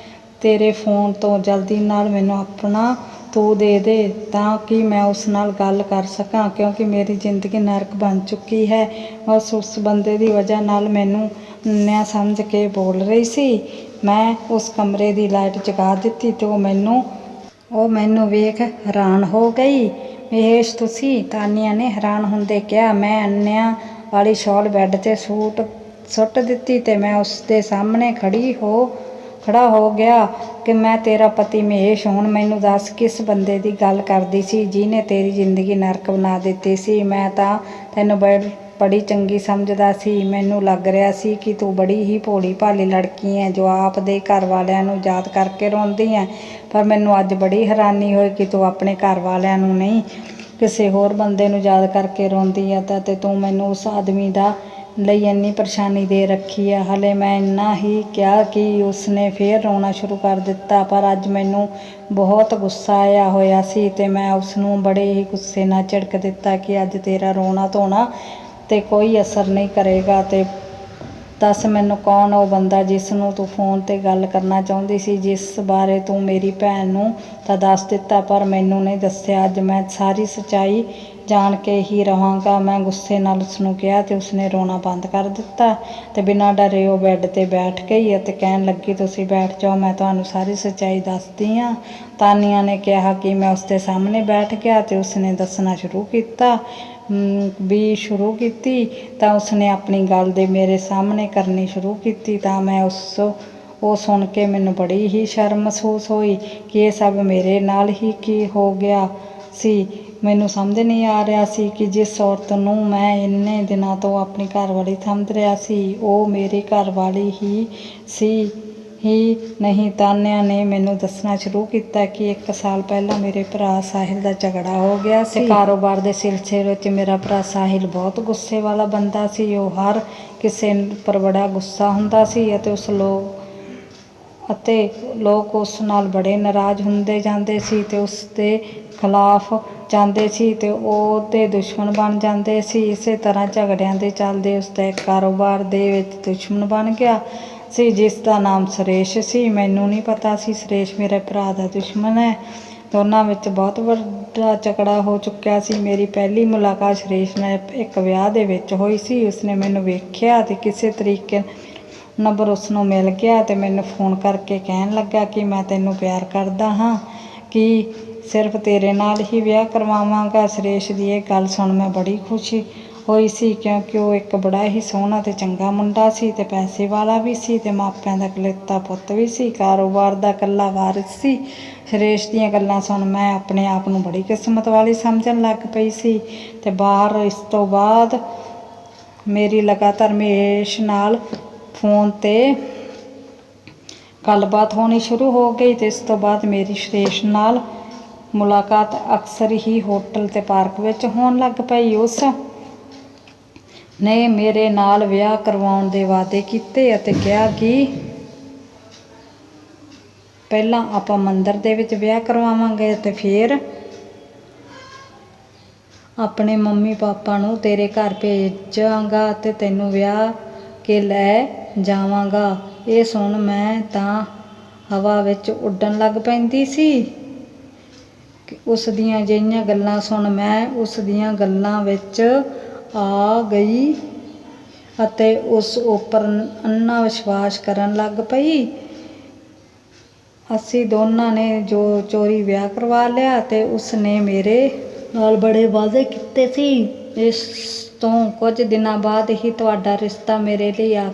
ਤੇਰੇ ਫੋਨ ਤੋਂ ਜਲਦੀ ਨਾਲ ਮੈਨੂੰ ਆਪਣਾ ਤੂੰ ਦੇ ਦੇ ਤਾਂ ਕਿ ਮੈਂ ਉਸ ਨਾਲ ਗੱਲ ਕਰ ਸਕਾਂ, ਕਿਉਂਕਿ ਮੇਰੀ ਜ਼ਿੰਦਗੀ ਨਰਕ ਬਣ ਚੁੱਕੀ ਹੈ। ਉਸ ਬੰਦੇ ਦੀ ਵਜ੍ਹਾ ਨਾਲ ਮੈਨੂੰ ਅੰਨਿਆ ਸਮਝ ਕੇ ਬੋਲ ਰਹੀ ਸੀ। ਮੈਂ ਉਸ ਕਮਰੇ ਦੀ ਲਾਈਟ ਜਗਾ ਦਿੱਤੀ ਅਤੇ ਉਹ ਮੈਨੂੰ ਵੇਖ ਹੈਰਾਨ ਹੋ ਗਈ। ਮਹੇਸ਼, ਤੁਸੀਂ? ਤਾਨਿਆ ਨੇ ਹੈਰਾਨ ਹੁੰਦੇ ਕਿਹਾ। ਮੈਂ ਅੰਨਿਆ ਵਾਲੀ ਸ਼ਾਲ ਬੈੱਡ 'ਤੇ ਸੁੱਟ ਦਿੱਤੀ ਅਤੇ ਮੈਂ ਉਸਦੇ ਸਾਹਮਣੇ ਖੜਾ ਹੋ ਗਿਆ ਕਿ ਮੈਂ ਤੇਰਾ ਪਤੀ ਮਹੇਸ਼। ਹੁਣ ਮੈਨੂੰ ਦੱਸ, ਕਿਸ ਬੰਦੇ ਦੀ ਗੱਲ ਕਰਦੀ ਸੀ ਜਿਹਨੇ ਤੇਰੀ ਜ਼ਿੰਦਗੀ ਨਰਕ ਬਣਾ ਦਿੱਤੀ ਸੀ? ਮੈਂ ਤਾਂ ਤੈਨੂੰ ਬੜੀ ਚੰਗੀ ਸਮਝਦਾ ਸੀ। ਮੈਨੂੰ ਲੱਗ ਰਿਹਾ ਸੀ ਕਿ ਤੂੰ ਬੜੀ ਹੀ ਭੋਲੀ ਭਾਲੀ ਲੜਕੀ ਹੈ ਜੋ ਆਪ ਦੇ ਘਰ ਵਾਲਿਆਂ ਨੂੰ ਯਾਦ ਕਰਕੇ ਰੋਂਦੀ ਹੈ, ਪਰ ਮੈਨੂੰ ਅੱਜ ਬੜੀ ਹੈਰਾਨੀ ਹੋਈ ਕਿ ਤੂੰ ਆਪਣੇ ਘਰ ਵਾਲਿਆਂ ਨੂੰ ਨਹੀਂ ਕਿਸੇ ਹੋਰ ਬੰਦੇ ਨੂੰ ਯਾਦ ਕਰਕੇ ਰੋਂਦੀ ਹੈ ਅਤੇ ਤੂੰ ਮੈਨੂੰ ਉਸ ਆਦਮੀ ਲਈ ਇੰਨੀ ਪਰੇਸ਼ਾਨੀ ਦੇ ਰੱਖੀ ਹੈ। ਹਾਲੇ ਮੈਂ ਇੰਨਾ ਹੀ ਕਿਹਾ ਕਿ ਉਸਨੇ ਫਿਰ ਰੋਣਾ ਸ਼ੁਰੂ ਕਰ ਦਿੱਤਾ, ਪਰ ਅੱਜ ਮੈਨੂੰ ਬਹੁਤ ਗੁੱਸਾ ਆਇਆ ਹੋਇਆ ਸੀ ਅਤੇ ਮੈਂ ਉਸਨੂੰ ਬੜੇ ਹੀ ਗੁੱਸੇ ਨਾਲ ਝਿੜਕ ਦਿੱਤਾ ਕਿ ਅੱਜ ਤੇਰਾ ਰੋਣਾ ਧੋਣਾ 'ਤੇ ਕੋਈ ਅਸਰ ਨਹੀਂ ਕਰੇਗਾ ਅਤੇ ਦੱਸ ਮੈਨੂੰ ਕੌਣ ਉਹ ਬੰਦਾ ਜਿਸ ਨੂੰ ਤੂੰ ਫੋਨ 'ਤੇ ਗੱਲ ਕਰਨਾ ਚਾਹੁੰਦੀ ਸੀ, ਜਿਸ ਬਾਰੇ ਤੂੰ ਮੇਰੀ ਭੈਣ ਨੂੰ ਤਾਂ ਦੱਸ ਦਿੱਤਾ ਪਰ ਮੈਨੂੰ ਨਹੀਂ ਦੱਸਿਆ। ਅੱਜ ਮੈਂ ਸਾਰੀ ਸੱਚਾਈ ਜਾਣ ਕੇ ਹੀ ਰਹਾਂਗਾ। ਮੈਂ ਗੁੱਸੇ ਨਾਲ ਉਸਨੂੰ ਕਿਹਾ ਅਤੇ ਉਸਨੇ ਰੋਣਾ ਬੰਦ ਕਰ ਦਿੱਤਾ ਅਤੇ ਬਿਨਾਂ ਡਰੇ ਉਹ ਬੈੱਡ 'ਤੇ ਬੈਠ ਗਈ ਅਤੇ ਕਹਿਣ ਲੱਗੀ, ਤੁਸੀਂ ਬੈਠ ਜਾਓ, ਮੈਂ ਤੁਹਾਨੂੰ ਸਾਰੀ ਸੱਚਾਈ ਦੱਸਦੀ ਹਾਂ। ਤਾਨਿਆ ਨੇ ਕਿਹਾ ਕਿ ਮੈਂ ਉਸਦੇ ਸਾਹਮਣੇ ਬੈਠ ਗਿਆ ਅਤੇ ਉਸਨੇ ਦੱਸਣਾ ਸ਼ੁਰੂ ਕੀਤੀ ਤਾਂ ਉਸਨੇ ਆਪਣੀ ਗੱਲ ਦੇ ਮੇਰੇ ਸਾਹਮਣੇ ਕਰਨੀ ਸ਼ੁਰੂ ਕੀਤੀ ਤਾਂ ਮੈਂ ਉਹ ਸੁਣ ਕੇ ਮੈਨੂੰ ਬੜੀ ਹੀ ਸ਼ਰਮ ਮਹਿਸੂਸ ਹੋਈ ਕਿ ਇਹ ਸਭ ਮੇਰੇ ਨਾਲ ਹੀ ਕੀ ਹੋ ਗਿਆ ਸੀ। ਮੈਨੂੰ ਸਮਝ ਨਹੀਂ ਆ ਰਿਹਾ ਸੀ ਕਿ ਜਿਸ ਔਰਤ ਨੂੰ ਮੈਂ ਇੰਨੇ ਦਿਨਾਂ ਤੋਂ ਆਪਣੀ ਘਰਵਾਲੀ ਸਮਝ ਰਿਹਾ ਸੀ ਉਹ ਮੇਰੀ ਘਰਵਾਲੀ ਹੀ ਸੀ ਹੀ ਨਹੀਂ, ਤਾਨਿਆਂ ਨੇ ਮੈਨੂੰ ਦੱਸਣਾ ਸ਼ੁਰੂ ਕੀਤਾ ਕਿ 1 ਸਾਲ ਪਹਿਲਾਂ ਮੇਰੇ ਭਰਾ ਸਾਹਿਲ ਦਾ ਝਗੜਾ ਹੋ ਗਿਆ ਸੀ। ਕਾਰੋਬਾਰ ਦੇ ਸਿਲਸਿਲੇ ਵਿੱਚ ਮੇਰਾ ਭਰਾ ਸਾਹਿਲ ਬਹੁਤ ਗੁੱਸੇ ਵਾਲਾ ਬੰਦਾ ਸੀ। ਉਹ ਹਰ ਕਿਸੇ ਪਰ ਬੜਾ ਗੁੱਸਾ ਹੁੰਦਾ ਸੀ ਅਤੇ ਲੋਕ ਉਸ ਨਾਲ ਬੜੇ ਨਾਰਾਜ਼ ਹੁੰਦੇ ਜਾਂਦੇ ਸੀ ਤੇ ਉਸ ਦੇ ਖਿਲਾਫ ਜਾਂਦੇ ਸੀ ਤੇ ਉਹਦੇ ਦੁਸ਼ਮਣ ਬਣ ਜਾਂਦੇ ਸੀ। ਇਸੇ ਤਰ੍ਹਾਂ ਝਗੜਿਆਂ ਦੇ ਚੱਲਦੇ ਉਸ ਦਾ ਇੱਕ ਕਾਰੋਬਾਰ ਦੇ ਵਿੱਚ ਦੁਸ਼ਮਣ ਬਣ ਗਿਆ ਸੀ ਜਿਸ ਦਾ ਨਾਮ ਸੁਰੇਸ਼ ਸੀ। ਮੈਨੂੰ ਨਹੀਂ ਪਤਾ ਸੀ ਸੁਰੇਸ਼ ਮੇਰੇ ਭਰਾ ਦਾ ਦੁਸ਼ਮਣ ਹੈ। ਦੋਨਾਂ ਵਿੱਚ ਬਹੁਤ ਵੱਡਾ ਝਗੜਾ ਹੋ ਚੁੱਕਿਆ ਸੀ। ਮੇਰੀ ਪਹਿਲੀ ਮੁਲਾਕਾਤ ਸੁਰੇਸ਼ ਨਾਲ ਇੱਕ ਵਿਆਹ ਦੇ ਵਿੱਚ ਹੋਈ ਸੀ। ਉਸਨੇ ਮੈਨੂੰ ਵੇਖਿਆ ਤੇ ਕਿਸੇ ਤਰੀਕੇ ਨੰਬਰ ਉਸ ਨੂੰ ਮਿਲ ਗਿਆ ਤੇ ਮੈਨੂੰ ਫੋਨ ਕਰਕੇ ਕਹਿਣ ਲੱਗਾ ਕਿ ਮੈਂ ਤੈਨੂੰ ਪਿਆਰ ਕਰਦਾ ਹਾਂ, ਕਿ ਸਿਰਫ ਤੇਰੇ ਨਾਲ ਹੀ ਵਿਆਹ ਕਰਵਾਵਾਂਗਾ। ਸੁਰੇਸ਼ ਦੀ ਇਹ ਗੱਲ ਸੁਣ ਮੈਂ ਬੜੀ ਖੁਸ਼ੀ ਹੋਈ ਸੀ ਕਿਉਂਕਿ ਉਹ ਇੱਕ ਬੜਾ ਹੀ ਸੋਹਣਾ ਤੇ ਚੰਗਾ ਮੁੰਡਾ ਸੀ ਤੇ ਪੈਸੇ ਵਾਲਾ ਵੀ ਸੀ ਤੇ ਮਾਪਿਆਂ ਦਾ ਇਕਲੌਤਾ ਪੁੱਤ ਵੀ ਸੀ, ਕਾਰੋਬਾਰ ਦਾ ਇਕੱਲਾ ਵਾਰਿਸ ਸੀ। ਸੁਰੇਸ਼ ਦੀਆਂ ਗੱਲਾਂ ਸੁਣ ਮੈਂ ਆਪਣੇ ਆਪ ਨੂੰ ਬੜੀ ਕਿਸਮਤ ਵਾਲੀ ਸਮਝਣ ਲੱਗ ਪਈ ਸੀ ਤੇ ਇਸ ਤੋਂ ਬਾਅਦ ਮੇਰੀ ਲਗਾਤਾਰ ਮਹੇਸ਼ ਨਾਲ ਫੋਨ 'ਤੇ ਗੱਲਬਾਤ ਹੋਣੀ ਸ਼ੁਰੂ ਹੋ ਗਈ ਤੇ ਇਸ ਤੋਂ ਬਾਅਦ ਮੇਰੀ ਸੁਰੇਸ਼ ਨਾਲ ਮੁਲਾਕਾਤ ਅਕਸਰ ਹੀ ਹੋਟਲ ਤੇ ਪਾਰਕ ਵਿੱਚ ਹੋਣ ਲੱਗ ਪਈ। ਉਸ ਨੇ ਮੇਰੇ ਨਾਲ ਵਿਆਹ ਕਰਵਾਉਣ ਦੇ ਵਾਅਦੇ ਕੀਤੇ ਅਤੇ ਕਿਹਾ ਕਿ ਪਹਿਲਾਂ ਆਪਾਂ ਮੰਦਿਰ ਦੇ ਵਿੱਚ ਵਿਆਹ ਕਰਵਾਵਾਂਗੇ ਤੇ ਫਿਰ ਆਪਣੇ ਮੰਮੀ ਪਾਪਾ ਨੂੰ ਤੇਰੇ ਘਰ ਭੇਜਾਂਗਾ ਅਤੇ ਤੈਨੂੰ ਵਿਆਹ ਕੇ ਲੈ ਜਾਵਾਂਗਾ। ਇਹ ਸੁਣ ਮੈਂ ਤਾਂ ਹਵਾ ਵਿੱਚ ਉੱਡਣ ਲੱਗ ਪੈਂਦੀ ਸੀ। ਉਸ ਦੀਆਂ ਅਜਿਹੀਆਂ ਗੱਲਾਂ ਸੁਣ ਮੈਂ ਉਸ ਦੀਆਂ ਗੱਲਾਂ ਵਿੱਚ ਆ ਗਈ ਅਤੇ ਉਸ ਉੱਪਰ ਅੰਨਾ ਵਿਸ਼ਵਾਸ ਕਰਨ ਲੱਗ ਪਈ। ਅਸੀਂ ਦੋਨਾਂ ਨੇ ਜੋ ਚੋਰੀ ਵਿਆਹ ਕਰਵਾ ਲਿਆ ਅਤੇ ਉਸ ਨੇ ਮੇਰੇ ਨਾਲ ਬੜੇ ਵਾਅਦੇ ਕੀਤੇ ਸੀ। ਇਸ ਤੋਂ ਕੁਝ ਦਿਨਾਂ ਬਾਅਦ ਹੀ ਤੁਹਾਡਾ ਰਿਸ਼ਤਾ ਮੇਰੇ ਲਈ ਆ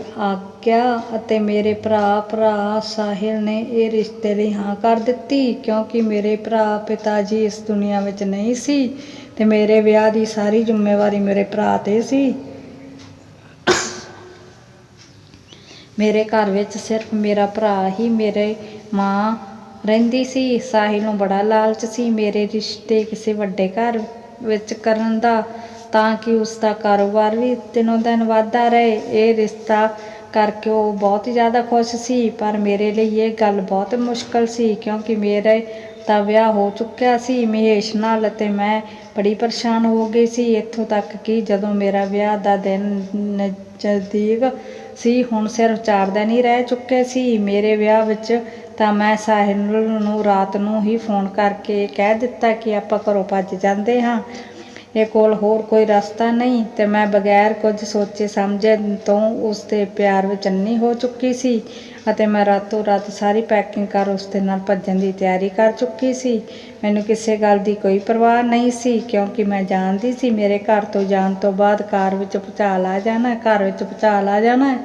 ਗਿਆ ਅਤੇ ਮੇਰੇ ਭਰਾ ਸਾਹਿਲ ਨੇ ਇਹ ਰਿਸ਼ਤੇ ਲਈ ਹਾਂ ਕਰ ਦਿੱਤੀ ਕਿਉਂਕਿ ਮੇਰੇ ਪਿਤਾ ਜੀ ਇਸ ਦੁਨੀਆ ਵਿੱਚ ਨਹੀਂ ਸੀ ਤੇ ਮੇਰੇ ਵਿਆਹ ਦੀ ਸਾਰੀ ਜ਼ਿੰਮੇਵਾਰੀ ਮੇਰੇ ਭਰਾ 'ਤੇ ਸੀ। ਮੇਰੇ ਘਰ ਵਿੱਚ ਸਿਰਫ ਮੇਰਾ ਭਰਾ ਹੀ ਮੇਰੇ ਮਾਂ ਰਹਿੰਦੀ ਸੀ। ਸਾਹਿਲ ਨੂੰ ਬੜਾ ਲਾਲਚ ਸੀ ਮੇਰੇ ਰਿਸ਼ਤੇ ਕਿਸੇ ਵੱਡੇ ਘਰ ਵਿੱਚ ਕਰਨ ਦਾ ਤਾਂ ਕਿ ਉਸ ਦਾ ਕਾਰੋਬਾਰ ਵੀ ਦਿਨੋਂ ਦਿਨ ਵੱਧਦਾ ਰਹੇ। ਇਹ ਰਿਸ਼ਤਾ ਕਰਕੇ ਉਹ ਬਹੁਤ ਜ਼ਿਆਦਾ ਖੁਸ਼ ਸੀ ਪਰ ਮੇਰੇ ਲਈ ਇਹ ਗੱਲ ਬਹੁਤ ਮੁਸ਼ਕਲ ਸੀ ਕਿਉਂਕਿ ਮੇਰੇ ਤਾਂ ਵਿਆਹ ਹੋ ਚੁੱਕਿਆ ਸੀ ਮਹੇਸ਼ ਨਾਲ ਅਤੇ ਮੈਂ ਬੜੀ ਪਰੇਸ਼ਾਨ ਹੋ ਗਈ ਸੀ। ਇੱਥੋਂ ਤੱਕ ਕਿ ਜਦੋਂ ਮੇਰਾ ਵਿਆਹ ਦਾ ਦਿਨ ਨਜ਼ਦੀਕ ਸੀ, ਹੁਣ ਸਿਰਫ 4 ਦਿਨ ਹੀ ਰਹਿ ਚੁੱਕੇ ਸੀ ਮੇਰੇ ਵਿਆਹ ਵਿੱਚ, ਤਾਂ ਮੈਂ ਸਾਹਿਲ ਨੂੰ ਰਾਤ ਨੂੰ ਹੀ ਫੋਨ ਕਰਕੇ ਕਹਿ ਦਿੱਤਾ ਕਿ ਆਪਾਂ ਘਰੋਂ ਭੱਜ ਜਾਂਦੇ ਹਾਂ, ਇਹ ਕੋਲ ਹੋਰ ਕੋਈ ਰਸਤਾ ਨਹੀਂ। ਤੇ ਮੈਂ ਬਗੈਰ ਕੁਝ ਸੋਚੇ ਸਮਝੇ ਤੋਂ ਉਸ ਦੇ ਪਿਆਰ ਵਿੱਚ ਅੰਨੀ ਹੋ ਚੁੱਕੀ ਸੀ ਅਤੇ ਮੈਂ ਰਾਤੋਂ ਰਾਤ ਸਾਰੀ ਪੈਕਿੰਗ ਕਰ ਉਸ ਦੇ ਨਾਲ ਭੱਜਣ ਦੀ ਤਿਆਰੀ ਕਰ ਚੁੱਕੀ ਸੀ। ਮੈਨੂੰ ਕਿਸੇ ਗੱਲ ਦੀ ਕੋਈ ਪਰਵਾਹ ਨਹੀਂ ਸੀ ਕਿਉਂਕਿ ਮੈਂ ਜਾਣਦੀ ਸੀ ਮੇਰੇ ਘਰ ਤੋਂ ਜਾਣ ਤੋਂ ਬਾਅਦ ਘਰ ਵਿੱਚ ਭੁਚਾਲ ਆ ਜਾਣਾ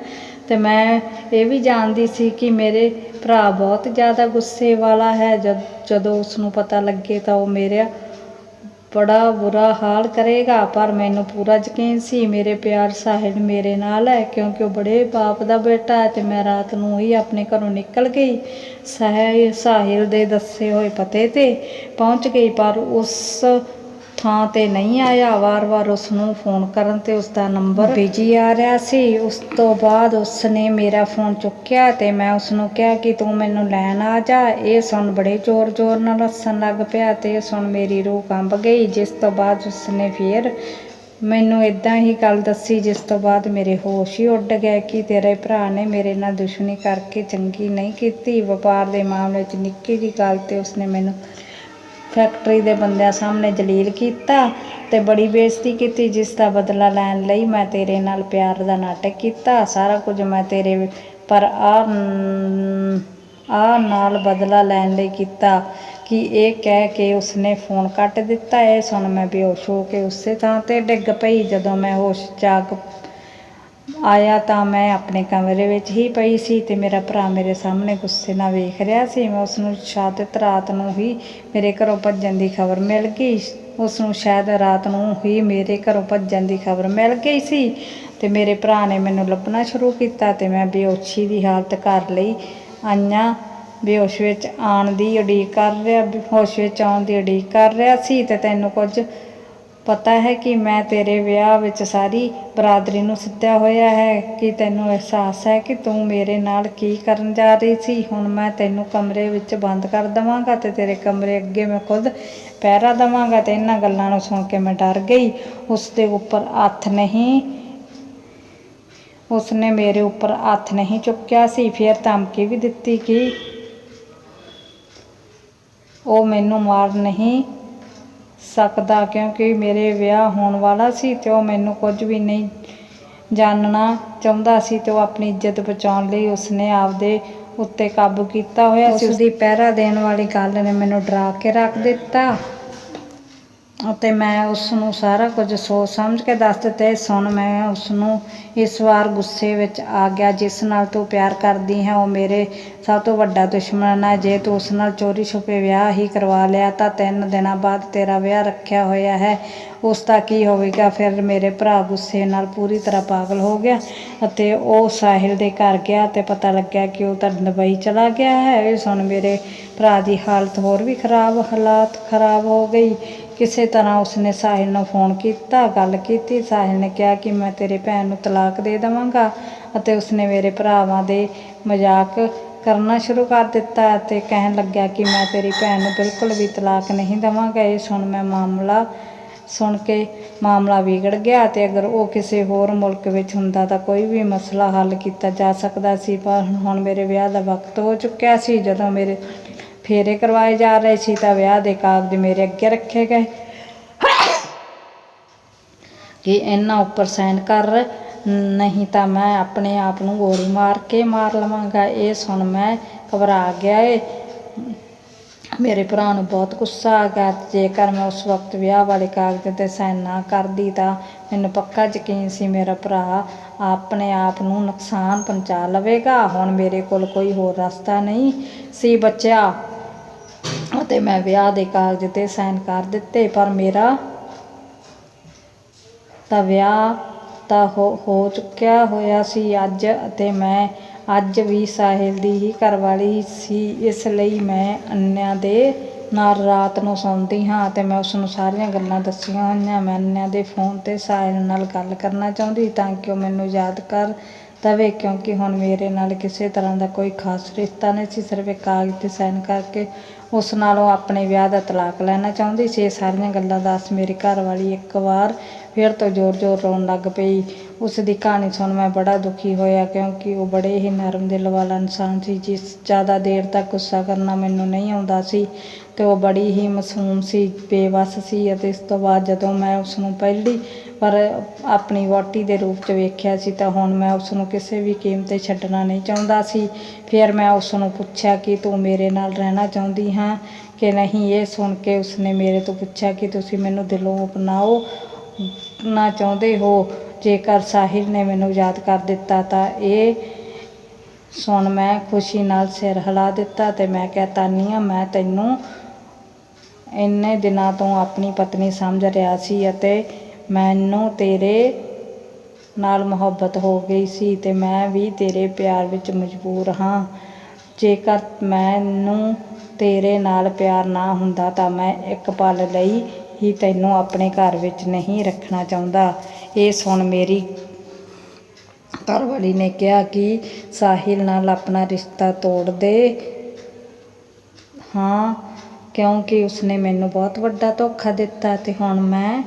ਤੇ ਮੈਂ ਇਹ ਵੀ ਜਾਣਦੀ ਸੀ ਕਿ ਮੇਰੇ ਭਰਾ ਬਹੁਤ ਜ਼ਿਆਦਾ ਗੁੱਸੇ ਵਾਲਾ ਹੈ। ਜਦੋਂ ਉਸ ਨੂੰ ਪਤਾ ਲੱਗੇ ਤਾਂ ਉਹ ਮੇਰਾ ਬੜਾ ਬੁਰਾ ਹਾਲ ਕਰੇਗਾ, ਪਰ ਮੈਨੂੰ ਪੂਰਾ ਯਕੀਨ ਸੀ ਮੇਰੇ ਪਿਆਰ ਸਾਹਿਲ ਮੇਰੇ ਨਾਲ ਹੈ ਕਿਉਂਕਿ ਉਹ ਬੜੇ ਬਾਪ ਦਾ ਬੇਟਾ ਹੈ। ਤੇ ਮੈਂ ਰਾਤ ਨੂੰ ਹੀ ਆਪਣੇ ਘਰੋਂ ਨਿਕਲ ਗਈ, ਸਾਹਿਲ ਦੇ ਦੱਸੇ ਹੋਏ ਪਤੇ 'ਤੇ ਪਹੁੰਚ ਗਈ ਪਰ ਉਸ ਥਾਂ 'ਤੇ ਨਹੀਂ ਆਇਆ। ਵਾਰ-ਵਾਰ ਉਸ ਨੂੰ ਫੋਨ ਕਰਨ 'ਤੇ ਉਸ ਦਾ ਨੰਬਰ ਬਿਜੀ ਆ ਰਿਹਾ ਸੀ। ਉਸ ਤੋਂ ਬਾਅਦ ਉਸ ਨੇ ਮੇਰਾ ਫੋਨ ਚੁੱਕਿਆ ਅਤੇ ਮੈਂ ਉਸ ਨੂੰ ਕਿਹਾ ਕਿ ਤੂੰ ਮੈਨੂੰ ਲੈਣ ਆ ਜਾ। ਇਹ ਸੁਣ ਬੜੇ ਜ਼ੋਰ ਨਾਲ ਹੱਸਣ ਲੱਗ ਪਿਆ ਅਤੇ ਇਹ ਸੁਣ ਮੇਰੀ ਰੂਹ ਕੰਬ ਗਈ। ਜਿਸ ਤੋਂ ਬਾਅਦ ਉਸ ਨੇ ਫਿਰ ਮੈਨੂੰ ਇੱਦਾਂ ਹੀ ਗੱਲ ਦੱਸੀ ਜਿਸ ਤੋਂ ਬਾਅਦ ਮੇਰੇ ਹੋਸ਼ ਹੀ ਉੱਡ ਗਏ ਕਿ ਤੇਰੇ ਭਰਾ ਨੇ ਮੇਰੇ ਨਾਲ ਦੁਸ਼ਮਣੀ ਕਰਕੇ ਚੰਗੀ ਨਹੀਂ ਕੀਤੀ। ਵਪਾਰ ਦੇ ਮਾਮਲੇ ਵਿੱਚ ਨਿੱਕੀ ਜਿਹੀ ਗੱਲ 'ਤੇ ਉਸਨੇ ਮੈਨੂੰ ਫੈਕਟਰੀ ਦੇ ਬੰਦਿਆਂ ਸਾਹਮਣੇ ਜਲੀਲ ਕੀਤਾ ਤੇ ਬੜੀ ਬੇਇੱਜ਼ਤੀ ਕੀਤੀ, ਜਿਸ ਦਾ ਬਦਲਾ ਲੈਣ ਲਈ ਮੈਂ ਤੇਰੇ ਨਾਲ ਪਿਆਰ ਦਾ ਨਾਟਕ ਕੀਤਾ। ਸਾਰਾ ਕੁਝ ਮੈਂ ਤੇਰੇ ਪਰ ਨਾਲ ਬਦਲਾ ਲੈਣ ਲਈ ਕੀਤਾ ਕਿ ਇਹ ਕਹਿ ਕੇ ਉਸਨੇ ਫੋਨ ਕੱਟ ਦਿੱਤਾ। ਇਹ ਸੁਣ ਮੈਂ ਬੇਹੋਸ਼ ਹੋ ਕੇ ਉਸੇ ਥਾਂ 'ਤੇ ਡਿੱਗ ਪਈ। ਜਦੋਂ ਮੈਂ ਹੋਸ਼ ਜਾਗ ਆਇਆ ਤਾਂ ਮੈਂ ਆਪਣੇ ਕਮਰੇ ਵਿੱਚ ਹੀ ਪਈ ਸੀ ਤੇ ਮੇਰਾ ਭਰਾ ਮੇਰੇ ਸਾਹਮਣੇ ਗੁੱਸੇ ਨਾਲ ਵੇਖ ਰਿਹਾ ਸੀ। ਮੈਂ ਉਸਨੂੰ ਸ਼ਾਇਦ ਰਾਤ ਨੂੰ ਹੀ ਮੇਰੇ ਘਰੋਂ ਭੱਜਣ ਦੀ ਖਬਰ ਮਿਲ ਗਈ ਸੀ ਤੇ ਮੇਰੇ ਭਰਾ ਨੇ ਮੈਨੂੰ ਲੱਭਣਾ ਸ਼ੁਰੂ ਕੀਤਾ ਤੇ ਮੈਂ ਬੇਹੋਸ਼ੀ ਦੀ ਹਾਲਤ ਕਰ ਲਈ ਆਈਆਂ, ਬੇਹੋਸ਼ ਵਿੱਚ ਆਉਣ ਦੀ ਉਡੀਕ ਕਰ ਰਿਹਾ ਹੋਸ਼ ਵਿੱਚ ਆਉਣ ਦੀ ਉਡੀਕ ਕਰ ਰਿਹਾ ਸੀ। ਅਤੇ ਤੈਨੂੰ ਕੁਝ ਪਤਾ ਹੈ ਕਿ ਮੈਂ ਤੇਰੇ ਵਿਆਹ ਵਿੱਚ ਸਾਰੀ ਬਰਾਦਰੀ ਨੂੰ ਸੱਦਿਆ ਹੋਇਆ ਹੈ। ਕੀ ਤੈਨੂੰ ਅਹਿਸਾਸ ਹੈ ਕਿ ਤੂੰ ਮੇਰੇ ਨਾਲ ਕੀ ਕਰਨ ਜਾ ਰਹੀ ਸੀ? ਹੁਣ ਮੈਂ ਤੈਨੂੰ ਕਮਰੇ ਵਿੱਚ ਬੰਦ ਕਰ ਦੇਵਾਂਗਾ ਅਤੇ ਤੇਰੇ ਕਮਰੇ ਅੱਗੇ ਮੈਂ ਖੁਦ ਪਹਿਰਾ ਦੇਵਾਂਗਾ। ਅਤੇ ਇਹਨਾਂ ਗੱਲਾਂ ਨੂੰ ਸੁਣ ਕੇ ਮੈਂ ਡਰ ਗਈ। ਉਸਨੇ ਮੇਰੇ ਉੱਪਰ ਹੱਥ ਨਹੀਂ ਚੁੱਕਿਆ ਸੀ। ਫਿਰ ਧਮਕੀ ਵੀ ਦਿੱਤੀ ਕਿ ਉਹ ਮੈਨੂੰ ਮਾਰ ਨਹੀਂ ਸਕਦਾ ਕਿਉਂਕਿ ਮੇਰੇ ਵਿਆਹ ਹੋਣ ਵਾਲਾ ਸੀ ਅਤੇ ਉਹ ਮੈਨੂੰ ਕੁਝ ਵੀ ਨਹੀਂ ਜਾਣਨਾ ਚਾਹੁੰਦਾ ਸੀ। ਅਤੇ ਉਹ ਆਪਣੀ ਇੱਜ਼ਤ ਬਚਾਉਣ ਲਈ ਉਸਨੇ ਆਪਦੇ ਉੱਤੇ ਕਾਬੂ ਕੀਤਾ ਹੋਇਆ ਸੀ। ਉਸਦੀ ਪਹਿਰਾ ਦੇਣ ਵਾਲੀ ਗੱਲ ਨੇ ਮੈਨੂੰ ਡਰਾ ਕੇ ਰੱਖ ਦਿੱਤਾ ਅਤੇ ਮੈਂ ਉਸਨੂੰ ਸਾਰਾ ਕੁਝ ਸੋਚ ਸਮਝ ਕੇ ਦੱਸ ਦਿੱਤਾ। ਸੁਣ, ਮੈਂ ਉਸਨੂੰ ਇਸ ਵਾਰ ਗੁੱਸੇ ਵਿੱਚ ਆ ਗਿਆ। ਜਿਸ ਨਾਲ ਤੂੰ ਪਿਆਰ ਕਰਦੀ ਹੈ ਉਹ ਮੇਰੇ ਸਭ ਤੋਂ ਵੱਡਾ ਦੁਸ਼ਮਣ ਹੈ। ਜੇ ਤੂੰ ਉਸ ਨਾਲ ਚੋਰੀ ਛੁਪੇ ਵਿਆਹ ਹੀ ਕਰਵਾ ਲਿਆ ਤਾਂ 3 ਦਿਨਾਂ ਬਾਅਦ ਤੇਰਾ ਵਿਆਹ ਰੱਖਿਆ ਹੋਇਆ ਹੈ, ਉਸ ਦਾ ਕੀ ਹੋਵੇਗਾ? ਫਿਰ ਮੇਰੇ ਭਰਾ ਗੁੱਸੇ ਨਾਲ ਪੂਰੀ ਤਰ੍ਹਾਂ ਪਾਗਲ ਹੋ ਗਿਆ ਅਤੇ ਉਹ ਸਾਹਿਲ ਦੇ ਘਰ ਗਿਆ ਅਤੇ ਪਤਾ ਲੱਗਿਆ ਕਿ ਉਹ ਤਾਂ ਦੁਬਈ ਚਲਾ ਗਿਆ ਹੈ। ਇਹ ਸੁਣ ਮੇਰੇ ਭਰਾ ਦੀ ਹਾਲਤ ਹੋਰ ਵੀ ਖਰਾਬ ਹੋ ਗਈ। ਕਿਸੇ ਤਰ੍ਹਾਂ ਉਸਨੇ ਸਾਹਿਲ ਨੂੰ ਫੋਨ ਕੀਤਾ, ਗੱਲ ਕੀਤੀ। ਸਾਹਿਲ ਨੇ ਕਿਹਾ ਕਿ ਮੈਂ ਤੇਰੀ ਭੈਣ ਨੂੰ ਤਲਾਕ ਦੇ ਦੇਵਾਂਗਾ ਅਤੇ ਉਸਨੇ ਮੇਰੇ ਭਰਾਵਾਂ ਦੇ ਮਜ਼ਾਕ ਕਰਨਾ ਸ਼ੁਰੂ ਕਰ ਦਿੱਤਾ ਅਤੇ ਕਹਿਣ ਲੱਗਿਆ ਕਿ ਮੈਂ ਤੇਰੀ ਭੈਣ ਨੂੰ ਬਿਲਕੁਲ ਵੀ ਤਲਾਕ ਨਹੀਂ ਦੇਵਾਂਗਾ। ਇਹ ਸੁਣ ਕੇ ਮਾਮਲਾ ਵਿਗੜ ਗਿਆ ਅਤੇ ਅਗਰ ਉਹ ਕਿਸੇ ਹੋਰ ਮੁਲਕ ਵਿੱਚ ਹੁੰਦਾ ਤਾਂ ਕੋਈ ਵੀ ਮਸਲਾ ਹੱਲ ਕੀਤਾ ਜਾ ਸਕਦਾ ਸੀ। ਪਰ ਹੁਣ ਮੇਰੇ ਵਿਆਹ ਦਾ ਵਕਤ ਹੋ ਚੁੱਕਿਆ ਸੀ। ਜਦੋਂ ਮੇਰੇ ਫੇਰੇ ਕਰਵਾਏ ਜਾ ਰਹੇ ਸੀ ਤਾਂ ਵਿਆਹ ਦੇ ਕਾਗਜ਼ ਮੇਰੇ ਅੱਗੇ ਰੱਖੇ ਗਏ ਕਿ ਇਹਨਾਂ ਉੱਪਰ ਸਾਈਨ ਕਰ, ਨਹੀਂ ਤਾਂ ਮੈਂ ਆਪਣੇ ਆਪ ਨੂੰ ਗੋਲੀ ਮਾਰ ਕੇ ਮਾਰ ਲਵਾਂਗਾ। ਇਹ ਸੁਣ ਮੈਂ ਘਬਰਾ ਗਿਆ। ਮੇਰੇ ਭਰਾ ਨੂੰ ਬਹੁਤ ਗੁੱਸਾ ਆ ਗਿਆ। ਜੇਕਰ ਮੈਂ ਉਸ ਵਕਤ ਵਿਆਹ ਵਾਲੇ ਕਾਗਜ਼ 'ਤੇ ਸਾਈਨ ਨਾ ਕਰਦੀ ਤਾਂ ਮੈਨੂੰ ਪੱਕਾ ਯਕੀਨ ਸੀ ਮੇਰਾ ਭਰਾ ਆਪਣੇ ਆਪ ਨੂੰ ਨੁਕਸਾਨ ਪਹੁੰਚਾ ਲਵੇਗਾ। ਹੁਣ ਮੇਰੇ ਕੋਲ ਕੋਈ ਹੋਰ ਰਸਤਾ ਨਹੀਂ ਸੀ ਬਚਿਆ ਅਤੇ ਮੈਂ ਵਿਆਹ ਦੇ ਕਾਗਜ਼ 'ਤੇ ਸਾਈਨ ਕਰ ਦਿੱਤੇ। ਪਰ ਮੇਰਾ ਤਾਂ ਵਿਆਹ ਤਾਂ ਹੋ ਚੁੱਕਿਆ ਹੋਇਆ ਸੀ ਅੱਜ, ਅਤੇ ਮੈਂ ਅੱਜ ਵੀ ਸਾਹਿਲ ਦੀ ਹੀ ਘਰਵਾਲੀ ਸੀ। ਇਸ ਲਈ ਮੈਂ ਅੰਨਿਆਂ ਦੇ ਨਾਲ ਰਾਤ ਨੂੰ ਸੌਂਦੀ ਹਾਂ ਅਤੇ ਮੈਂ ਉਸਨੂੰ ਸਾਰੀਆਂ ਗੱਲਾਂ ਦੱਸੀਆਂ ਹੋਈਆਂ। ਮੈਂ ਅੰਨਿਆਂ ਦੇ ਫੋਨ 'ਤੇ ਸਾਹਿਲ ਨਾਲ ਗੱਲ ਕਰਨਾ ਚਾਹੁੰਦੀ ਤਾਂ ਕਿ ਉਹ ਮੈਨੂੰ ਯਾਦ ਕਰ ਦੇਵੇ, ਕਿਉਂਕਿ ਹੁਣ ਮੇਰੇ ਨਾਲ ਕਿਸੇ ਤਰ੍ਹਾਂ ਦਾ ਕੋਈ ਖਾਸ ਰਿਸ਼ਤਾ ਨਹੀਂ ਸੀ। ਸਿਰਫ ਇੱਕ ਕਾਗਜ਼ 'ਤੇ ਸਾਈਨ ਕਰਕੇ ਉਸ ਨਾਲੋਂ ਆਪਣੇ ਵਿਆਹ ਦਾ ਤਲਾਕ ਲੈਣਾ ਚਾਹੁੰਦੀ ਸੀ। ਇਹ ਸਾਰੀਆਂ ਗੱਲਾਂ ਦੱਸ ਮੇਰੀ ਘਰਵਾਲੀ ਇੱਕ ਵਾਰ ਫਿਰ ਤੋਂ ਜ਼ੋਰ-ਜ਼ੋਰ ਰੋਣ ਲੱਗ ਪਈ। ਉਸ ਦੀ ਕਹਾਣੀ ਸੁਣ ਮੈਂ ਬੜਾ ਦੁਖੀ ਹੋਇਆ ਕਿਉਂਕਿ ਉਹ ਬੜੇ ਹੀ ਨਰਮ ਦਿਲ ਵਾਲਾ ਇਨਸਾਨ ਸੀ। ਜ਼ਿਆਦਾ ਦੇਰ ਤੱਕ ਗੁੱਸਾ ਕਰਨਾ ਮੈਨੂੰ ਨਹੀਂ ਆਉਂਦਾ ਸੀ ਅਤੇ ਉਹ ਬੜੀ ਹੀ ਮਾਸੂਮ ਸੀ, ਬੇਵੱਸ ਸੀ। ਅਤੇ ਇਸ ਤੋਂ ਬਾਅਦ ਜਦੋਂ ਮੈਂ ਉਸਨੂੰ ਪਹਿਲੀ ਵਾਰ ਆਪਣੀ ਵਹੁਟੀ ਦੇ ਰੂਪ 'ਚ ਵੇਖਿਆ ਸੀ ਤਾਂ ਹੁਣ ਮੈਂ ਉਸਨੂੰ ਕਿਸੇ ਵੀ ਕੀਮਤ 'ਤੇ ਛੱਡਣਾ ਨਹੀਂ ਚਾਹੁੰਦਾ ਸੀ। ਫਿਰ ਮੈਂ ਉਸਨੂੰ ਪੁੱਛਿਆ ਕਿ ਤੂੰ ਮੇਰੇ ਨਾਲ ਰਹਿਣਾ ਚਾਹੁੰਦੀ ਹਾਂ ਕਿ ਨਹੀਂ? ਇਹ ਸੁਣ ਕੇ ਉਸਨੇ ਮੇਰੇ ਤੋਂ ਪੁੱਛਿਆ ਕਿ ਤੁਸੀਂ ਮੈਨੂੰ ਦਿਲੋਂ ਅਪਣਾਉਣਾ ਚਾਹੁੰਦੇ ਹੋ? ਜੇਕਰ ਸਾਹਿਲ ਨੇ ਮੈਨੂੰ ਯਾਦ ਕਰ ਦਿੱਤਾ ਤਾਂ ਇਹ ਸੁਣ ਮੈਂ ਖੁਸ਼ੀ ਨਾਲ ਸਿਰ ਹਿਲਾ ਦਿੱਤਾ ਅਤੇ ਮੈਂ ਕਿਹਾ, ਤਾਨੀਆ, ਮੈਂ ਤੈਨੂੰ ਇੰਨੇ ਦਿਨਾਂ ਤੋਂ ਆਪਣੀ ਪਤਨੀ ਸਮਝ ਰਿਹਾ ਸੀ ਅਤੇ ਮੈਨੂੰ ਤੇਰੇ ਨਾਲ ਮੁਹੱਬਤ ਹੋ ਗਈ ਸੀ ਅਤੇ ਮੈਂ ਵੀ ਤੇਰੇ ਪਿਆਰ ਵਿੱਚ ਮਜਬੂਰ ਹਾਂ। ਜੇਕਰ ਮੈਨੂੰ ਤੇਰੇ ਨਾਲ ਪਿਆਰ ਨਾ ਹੁੰਦਾ ਤਾਂ ਮੈਂ ਇੱਕ ਪਲ ਲਈ ਹੀ ਤੈਨੂੰ ਆਪਣੇ ਘਰ ਵਿੱਚ ਨਹੀਂ ਰੱਖਣਾ ਚਾਹੁੰਦਾ। ਇਹ ਸੁਣ ਮੇਰੀ ਘਰਵਾਲੀ ਨੇ ਕਿਹਾ ਕਿ ਸਾਹਿਲ ਨਾਲ ਆਪਣਾ ਰਿਸ਼ਤਾ ਤੋੜ ਦੇ। ਹਾਂ, ਕਿਉਂਕਿ ਉਸਨੇ ਮੈਨੂੰ ਬਹੁਤ ਵੱਡਾ ਧੋਖਾ ਦਿੱਤਾ ਅਤੇ ਹੁਣ ਮੈਂ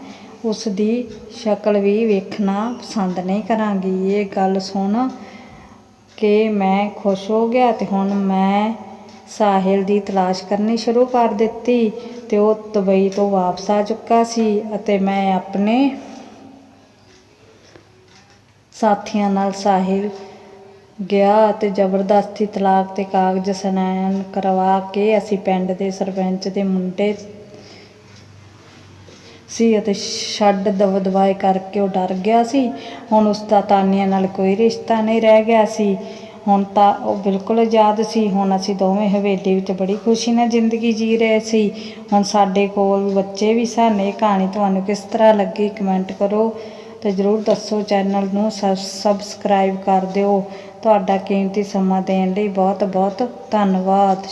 ਉਸ ਦੀ ਸ਼ਕਲ ਵੀ ਵੇਖਣਾ ਪਸੰਦ ਨਹੀਂ ਕਰਾਂਗੀ। ਇਹ ਗੱਲ ਸੁਣ ਕੇ ਮੈਂ ਖੁਸ਼ ਹੋ ਗਿਆ ਅਤੇ ਹੁਣ ਮੈਂ ਸਾਹਿਲ ਦੀ ਤਲਾਸ਼ ਕਰਨੀ ਸ਼ੁਰੂ ਕਰ ਦਿੱਤੀ ਅਤੇ ਉਹ ਦੁਬਈ ਤੋਂ ਵਾਪਸ ਆ ਚੁੱਕਾ ਸੀ ਅਤੇ ਮੈਂ ਆਪਣੇ ਸਾਥੀਆਂ ਨਾਲ ਸਾਹਿਲ ਗਿਆ ਅਤੇ ਜ਼ਬਰਦਸਤੀ ਤਲਾਕ ਦੇ ਕਾਗਜ਼ ਸਾਈਨ ਕਰਵਾ ਕੇ ਅਸੀਂ ਪਿੰਡ ਦੇ ਸਰਪੰਚ ਦੇ ਮੁੰਡੇ ਸੀ ਅਤੇ ਛੱਡ ਦਵਾਏ ਕਰਕੇ ਉਹ ਡਰ ਗਿਆ ਸੀ। ਹੁਣ ਉਸਦਾ ਤਾਨੀਆ ਨਾਲ ਕੋਈ ਰਿਸ਼ਤਾ ਨਹੀਂ ਰਹਿ ਗਿਆ ਸੀ। ਹੁਣ ਤਾਂ ਉਹ ਬਿਲਕੁਲ ਆਜ਼ਾਦ ਸੀ। ਹੁਣ ਅਸੀਂ ਦੋਵੇਂ ਹਵੇਲੀ ਵਿੱਚ ਬੜੀ ਖੁਸ਼ੀ ਨਾਲ ਜ਼ਿੰਦਗੀ ਜੀ ਰਹੇ ਸੀ। ਹੁਣ ਸਾਡੇ ਕੋਲ ਬੱਚੇ ਵੀ ਸਨ। ਇਹ ਕਹਾਣੀ ਤੁਹਾਨੂੰ ਕਿਸ ਤਰ੍ਹਾਂ ਲੱਗੀ ਕਮੈਂਟ ਕਰੋ ਅਤੇ ਜ਼ਰੂਰ ਦੱਸੋ। ਚੈਨਲ ਨੂੰ ਸਬਸਕ੍ਰਾਈਬ ਕਰ ਦਿਓ ਤੁਹਾਡਾ ਕੀਮਤੀ ਸਮਾਂ ਦੇਣ ਲਈ ਬਹੁਤ ਬਹੁਤ ਧੰਨਵਾਦ।